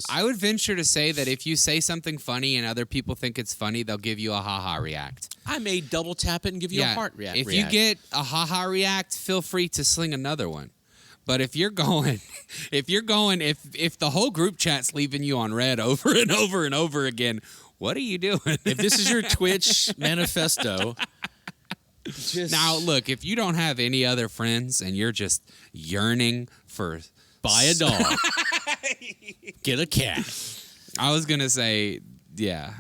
I would venture to say that if you say something funny and other people think it's funny, they'll give you a ha-ha react. I may double tap it and give you a heart react. If you get a ha-ha react, feel free to sling another one. But if the whole group chat's leaving you on red over and over and over again, what are you doing? If this is your Twitch manifesto, now look, if you don't have any other friends and you're just yearning for buy a dog, get a cat. I was gonna say, yeah,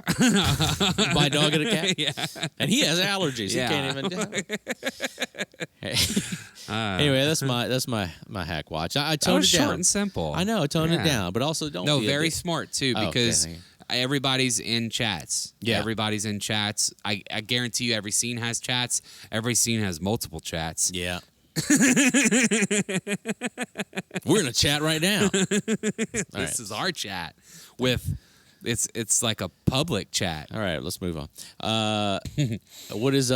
buy a dog and a cat. Yeah, and he has allergies. Yeah. He can't even. Anyway, that's my hack watch. I toned it down. Short and simple. I know, I toned it down, but also don't. No, be very smart too, because okay. everybody's in chats. Yeah. Everybody's in chats. I guarantee you every scene has chats. Every scene has multiple chats. Yeah. We're in a chat right now. This is our chat with it's like a public chat. All right, let's move on. What's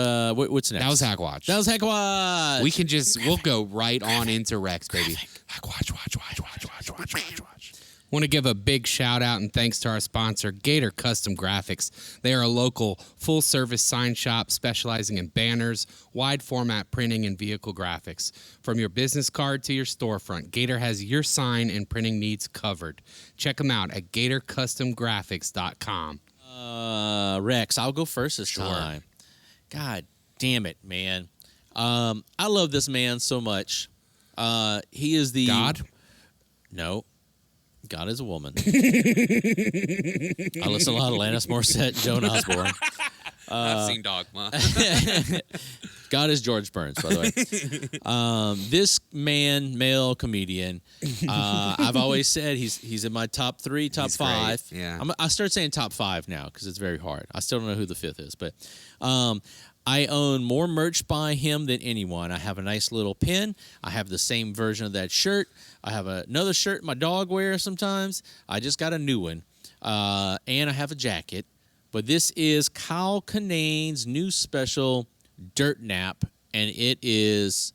next? That was Hack Watch. That was Hack Watch. We'll go right on into Rex, baby. Hack watch. Want to give a big shout out and thanks to our sponsor, Gator Custom Graphics. They are a local full-service sign shop specializing in banners, wide format printing, and vehicle graphics. From your business card to your storefront, Gator has your sign and printing needs covered. Check them out at GatorCustomGraphics.com. Rex, I'll go first this time. God damn it, man. I love this man so much. He is the God? No. God is a woman. I listen a lot of Alanis Morissette, Joan Osborne. I've seen Dogma. God is George Burns, by the way. This male comedian, I've always said he's in my top 3, top He's 5. great, yeah. I start saying top 5 now because it's very hard. I still don't know who the 5th is, but I own more merch by him than anyone. I have a nice little pin. I have the same version of that shirt. I have another shirt my dog wears sometimes. I just got a new one. And I have a jacket. But this is Kyle Kinane's new special, Dirt Nap, and it is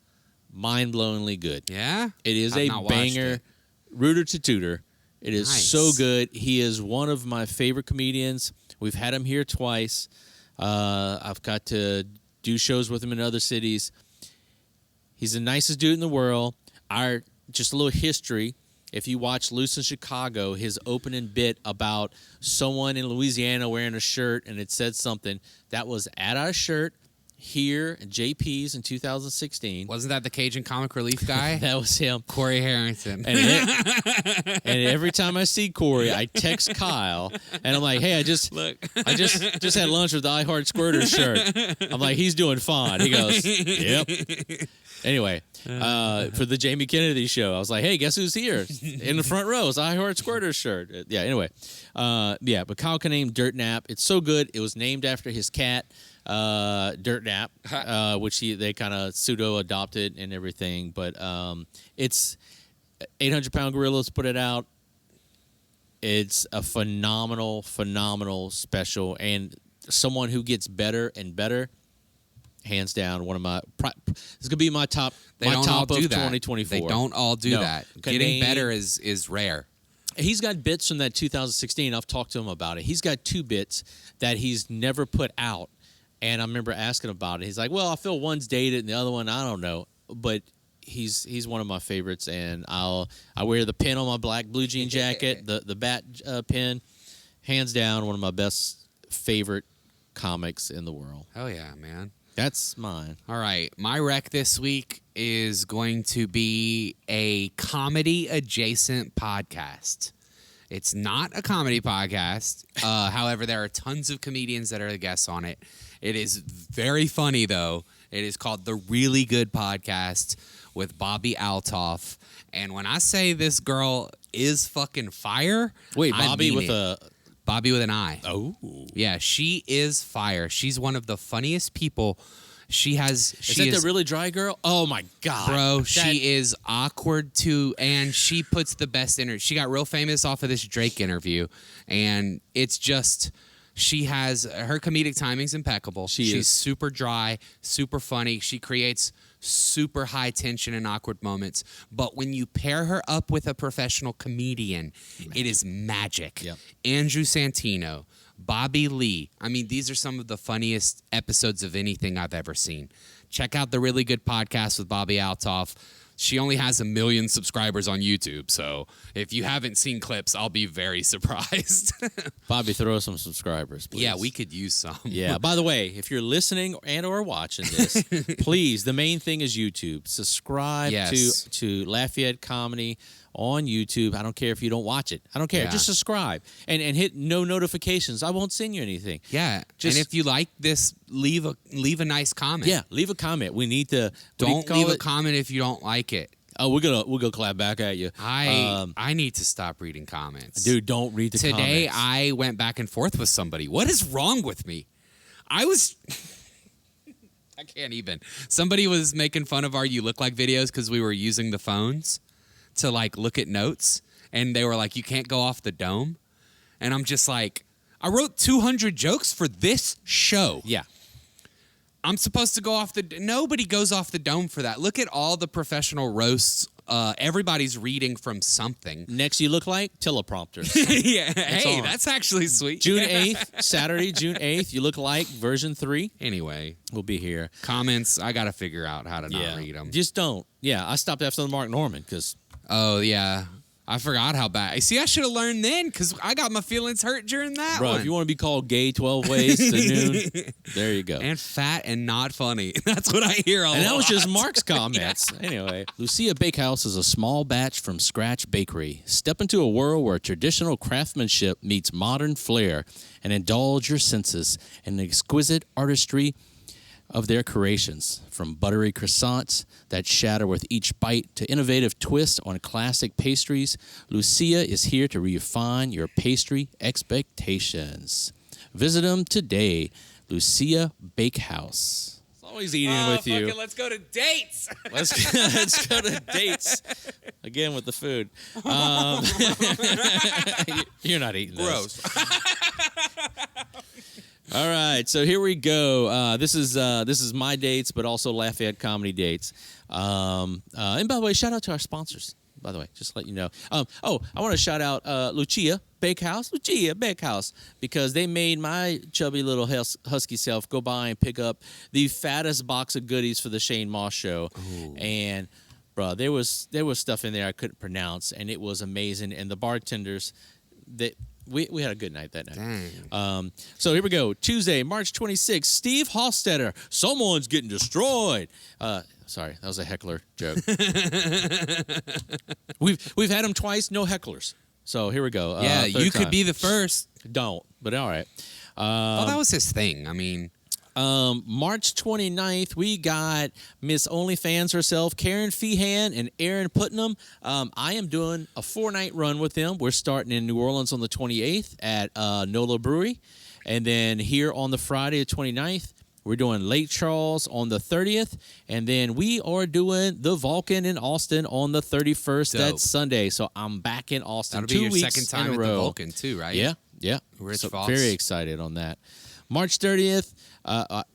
mind-blowingly good. Yeah? It is I've a not watched banger, it. rooter to tooter. It is Nice. so good. He is one of my favorite comedians. We've had him here twice. I've got to do shows with him in other cities. He's the nicest dude in the world. Just a little history. If you watch Loose in Chicago, his opening bit about someone in Louisiana wearing a shirt and it said something, that was at our shirt here at JP's in 2016. Wasn't that the Cajun Comic Relief guy? That was him. Corey Harrington. And every time I see Corey, I text Kyle, and I'm like, "Hey, I just had lunch with the I Heart Squirters shirt." I'm like, "He's doing fine." He goes, "Yep." Anyway, for the Jamie Kennedy show, I was like, "Hey, guess who's here in the front row? It's I Heart Squirters shirt." Yeah. Anyway, but Kyle Kinane Dirt Nap. It's so good. It was named after his cat. Dirt Nap, which they kind of pseudo adopted and everything, but it's 800-pound gorillas put it out. It's a phenomenal special, and someone who gets better and better. Hands down, one of my. It's gonna be my top. They don't all of do that. 2024. They don't all do that. Getting Kinane, better is rare. He's got bits from that 2016. I've talked to him about it. He's got 2 bits that he's never put out. And I remember asking about it. He's like, "Well, I feel one's dated and the other one, I don't know." But he's one of my favorites, and I wear the pin on my black blue jean jacket, the bat pin. Hands down, one of my best favorite comics in the world. Oh yeah, man. That's mine. All right, my rec this week is going to be a comedy adjacent podcast. It's not a comedy podcast. However, there are tons of comedians that are the guests on it. It is very funny, though. It is called The Really Good Podcast with Bobby Altoff. And when I say this girl is fucking fire, Wait, I Bobby mean with it. Bobby with an I. Oh. Yeah, she is fire. She's one of the funniest people She is the really dry girl? Oh my God. Bro, she is awkward too, and she puts the best in her. She got real famous off of this Drake interview, and it's just her comedic timing's impeccable. She's super dry, super funny. She creates super high tension and awkward moments. But when you pair her up with a professional comedian, it is magic. Yep. Andrew Santino, Bobby Lee. I mean, these are some of the funniest episodes of anything I've ever seen. Check out the Really Good Podcast with Bobby Altoff. She only has 1 million subscribers on YouTube, so if you haven't seen clips, I'll be very surprised. Bobby, throw us some subscribers, please. Yeah, we could use some. Yeah. By the way, if you're listening and or watching this, please, the main thing is YouTube. Subscribe to Lafayette Comedy on YouTube. I don't care if you don't watch it. I don't care. Yeah. Just subscribe and hit no notifications. I won't send you anything. Yeah. And if you like this, leave a nice comment. Yeah, leave a comment. We need to Don't leave a comment if you don't like it. Oh, we're gonna clap back at you. I need to stop reading comments. Dude, don't read the comments. Today I went back and forth with somebody. What is wrong with me? I can't even. Somebody was making fun of our You Look Like videos because we were using the phones to like look at notes, and they were like, you can't go off the dome. And I'm just like, I wrote 200 jokes for this show. Yeah. I'm supposed to go off nobody goes off the dome for that. Look at all the professional roasts. Everybody's reading from something. Next, You Look Like teleprompters. Yeah. Hey, that's actually sweet. June 8th, Saturday, June 8th, You Look Like version 3. Anyway, We'll be here. comments, I got to figure out how to not read them. Just don't. Yeah, I stopped after the Mark Norman because Oh, yeah. I forgot how bad. See, I should have learned then because I got my feelings hurt during that Bro, one. if you want to be called gay 12 ways to noon, there you go. And fat and not funny. That's what I hear a lot. And that was just Mark's comments. Anyway, Lucia Bakehouse is a small batch from scratch bakery. Step into a world where traditional craftsmanship meets modern flair and indulge your senses in the exquisite artistry of their creations. From buttery croissants that shatter with each bite to innovative twists on classic pastries, Lucia is here to refine your pastry expectations. Visit them today, Lucia Bakehouse. It's always eating with you. Let's go to dates. Let's go to dates again with the food. You're not eating this. Gross. All right, so here we go. This is my dates, but also Lafayette Comedy dates. And by the way, shout out to our sponsors. By the way, just to let you know. I want to shout out Lucia Bakehouse, because they made my chubby little husky self go by and pick up the fattest box of goodies for the Shane Mauss show. Ooh. And bro, there was stuff in there I couldn't pronounce, and it was amazing. And the bartenders that. We had a good night that night. Dang. So here we go. Tuesday, March 26th. Steve Hofstetter. Someone's getting destroyed. Sorry, that was a heckler joke. We've had him twice. No hecklers. So here we go. Yeah, you could time. be the first. Don't, but all right. Well, that was his thing. I mean. March 29th, we got Miss OnlyFans herself, Karen Feehan and Aaron Putnam. I am doing a 4-night run with them. We're starting in New Orleans on the 28th at NOLA Brewery. And then here on the Friday, the 29th, we're doing Lake Charles on the 30th. And then we are doing the Vulcan in Austin on the 31st. Dope. That's Sunday. So I'm back in Austin. That'll be your weeks second time in a at row. the Vulcan, too, right? Yeah. Rich So Foss. very excited on that. March 30th. I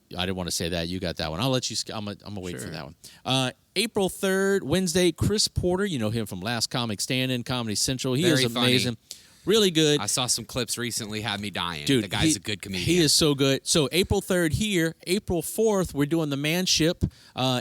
didn't want to say that. You got that one. I'll let you. I'm gonna wait for that one. April 3rd, Wednesday. Chris Porter. You know him from Last Comic Stand-In, Comedy Central. He Very is amazing. funny. Really good. I saw some clips recently, had me dying. Dude, the guy's a good comedian. He is so good. So April 3rd here. April 4th, we're doing the Manship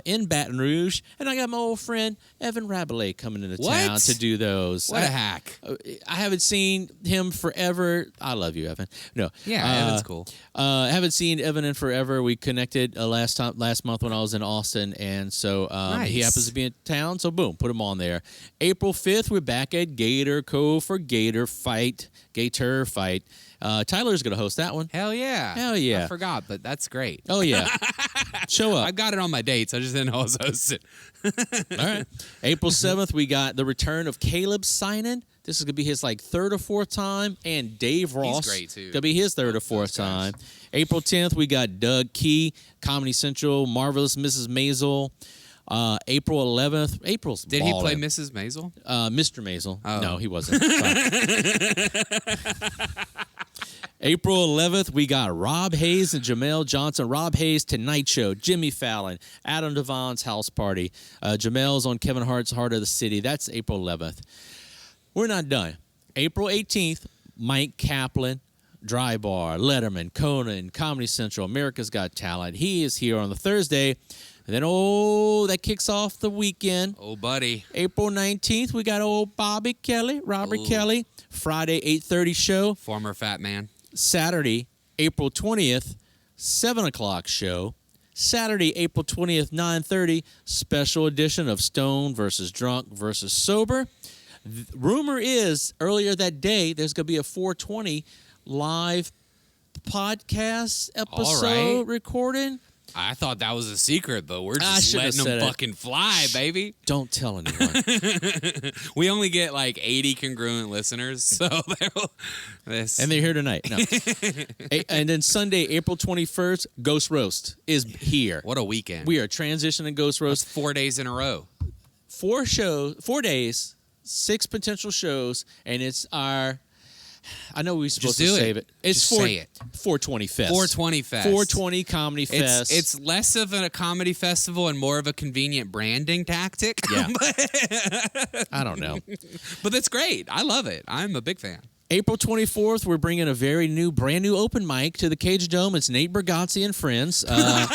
in Baton Rouge. And I got my old friend Evan Rabelais coming into town to do those. What a hack. I haven't seen him forever. I love you, Evan. No. Yeah, Evan's cool. I haven't seen Evan in forever. We connected last month when I was in Austin. And so he happens to be in town. So boom, put him on there. April 5th, we're back at Gator Cove for Gator Fight. Tyler's going to host that one. Hell yeah. I forgot, but that's great. Oh, yeah. Show up. I got it on my dates. I just didn't know I was hosting. All right. April 7th, we got the return of Caleb Sinan. This is going to be his like third or fourth time. And Dave Ross. He's great, too. Going to be his third or fourth time. April 10th, we got Doug Key, Comedy Central, Marvelous Mrs. Maisel. April 11th. April's Did he play Mrs. Maisel? Mr. Maisel. Oh. No, he wasn't. April 11th, we got Rob Hayes and Jamel Johnson. Rob Hayes, Tonight Show, Jimmy Fallon, Adam Devon's House Party. Jamel's on Kevin Hart's Heart of the City. That's April 11th. We're not done. April 18th, Mike Kaplan, Dry Bar, Letterman, Conan, Comedy Central, America's Got Talent. He is here on the Thursday. And then, that kicks off the weekend. Oh, buddy. April 19th, we got old Bobby Kelly, Robert Kelly. Friday, 8:30 show. Former fat man. Saturday, April 20th, 7 o'clock show. Saturday, April 20th, 9:30, special edition of Stone versus Drunk versus Sober. Rumor is, earlier that day, there's going to be a 420 live podcast episode recording. I thought that was a secret, but we're I just should have letting said them it. fucking fly, baby. Don't tell anyone. We only get like 80 congruent listeners, so this. And they're here tonight. No. And then Sunday, April 21st, Ghost Roast is here. What a weekend. We are transitioning Ghost Roast. That's 4 days in a row. 4 days, 6 potential shows, and it's our... I know we're supposed to save it. It's Just say it. 420 Fest. 420 Fest. 420 Comedy Fest. It's less of a comedy festival and more of a convenient branding tactic. Yeah. I don't know. But that's great. I love it. I'm a big fan. April 24th, we're bringing a brand new open mic to the Cage Dome. It's Nate Bargatze and friends. No,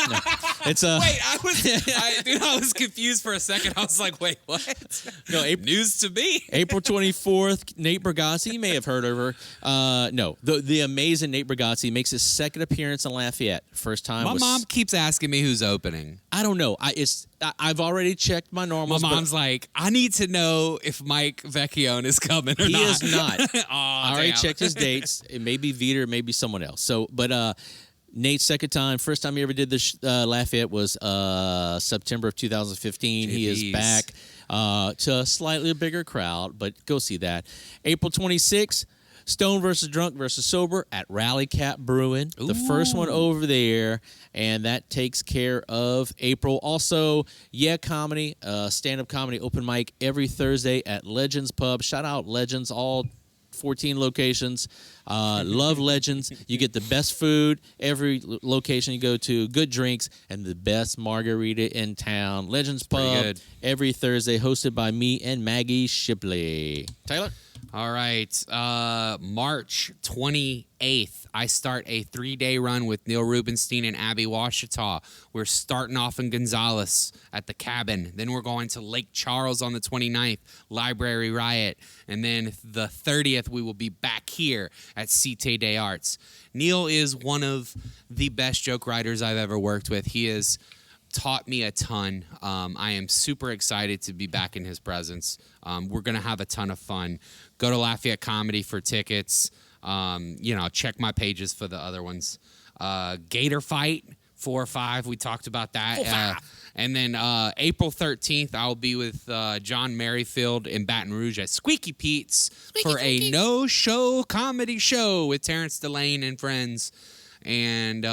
it's Wait, I was confused for a second. I was like, wait, what? No, News to me. April 24th, Nate Bargatze. You may have heard of her. No, the amazing Nate Bargatze makes his second appearance in Lafayette. First time. My mom keeps asking me who's opening. I don't know. I've already checked my normals. My mom's like, I need to know if Mike Vecchione is coming or not. He is not. Oh, I already damn. checked his dates. It may be Vita, it may be someone else. So, but Nate's second time. First time he ever did this Lafayette was September of 2015. He is back to a slightly bigger crowd, but go see that. April 26th, Stone versus Drunk versus Sober at Rally Cap Brewing. The first one over there, and that takes care of April. Also, Comedy, stand-up comedy open mic every Thursday at Legends Pub. Shout out Legends, all 14 locations. Love Legends. You get the best food every location you go to, good drinks, and the best margarita in town. Legends Pub every Thursday, hosted by me and Maggie Shipley. Tyler? All right. March 28th, I start a 3-day run with Neil Rubenstein and Abby Washita. We're starting off in Gonzales at the Cabin. Then we're going to Lake Charles on the 29th, Library Riot. And then the 30th, we will be back here at Cité des Arts. Neil is one of the best joke writers I've ever worked with. He has taught me a ton. I am super excited to be back in his presence. We're going to have a ton of fun. Go to Lafayette Comedy for tickets. Check my pages for the other ones. Gator Fight 4 or 5. We talked about that. And then April 13th, I'll be with John Merrifield in Baton Rouge at Squeaky Pete's for a no-show comedy show with Terrence Delane and friends. And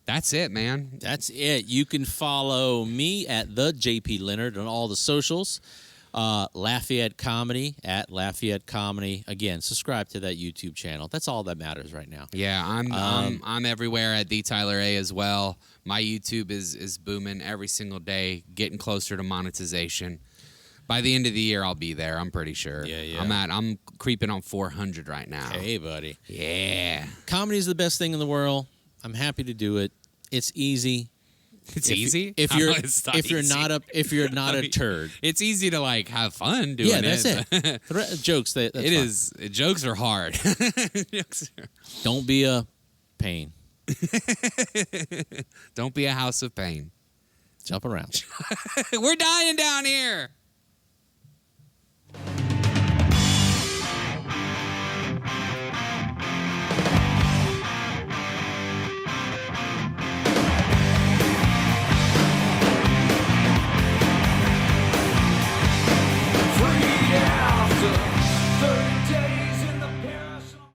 that's it, man. That's it. You can follow me at the JP Leonard on all the socials. Lafayette Comedy at Lafayette Comedy. Again, subscribe to that YouTube channel. That's all that matters right now. Yeah, I'm everywhere at the Tyler A as well. My YouTube is booming every single day, getting closer to monetization. By the end of the year, I'll be there. I'm pretty sure. Yeah. I'm creeping on 400 right now. Hey, buddy. Yeah. Comedy is the best thing in the world. I'm happy to do it. It's easy. It's easy. If you're not a turd. It's easy to like have fun doing it. Yeah, that's it. Jokes. That's it is. Jokes are hard. Don't be a pain. Don't be a house of pain. Jump around. We're dying down here.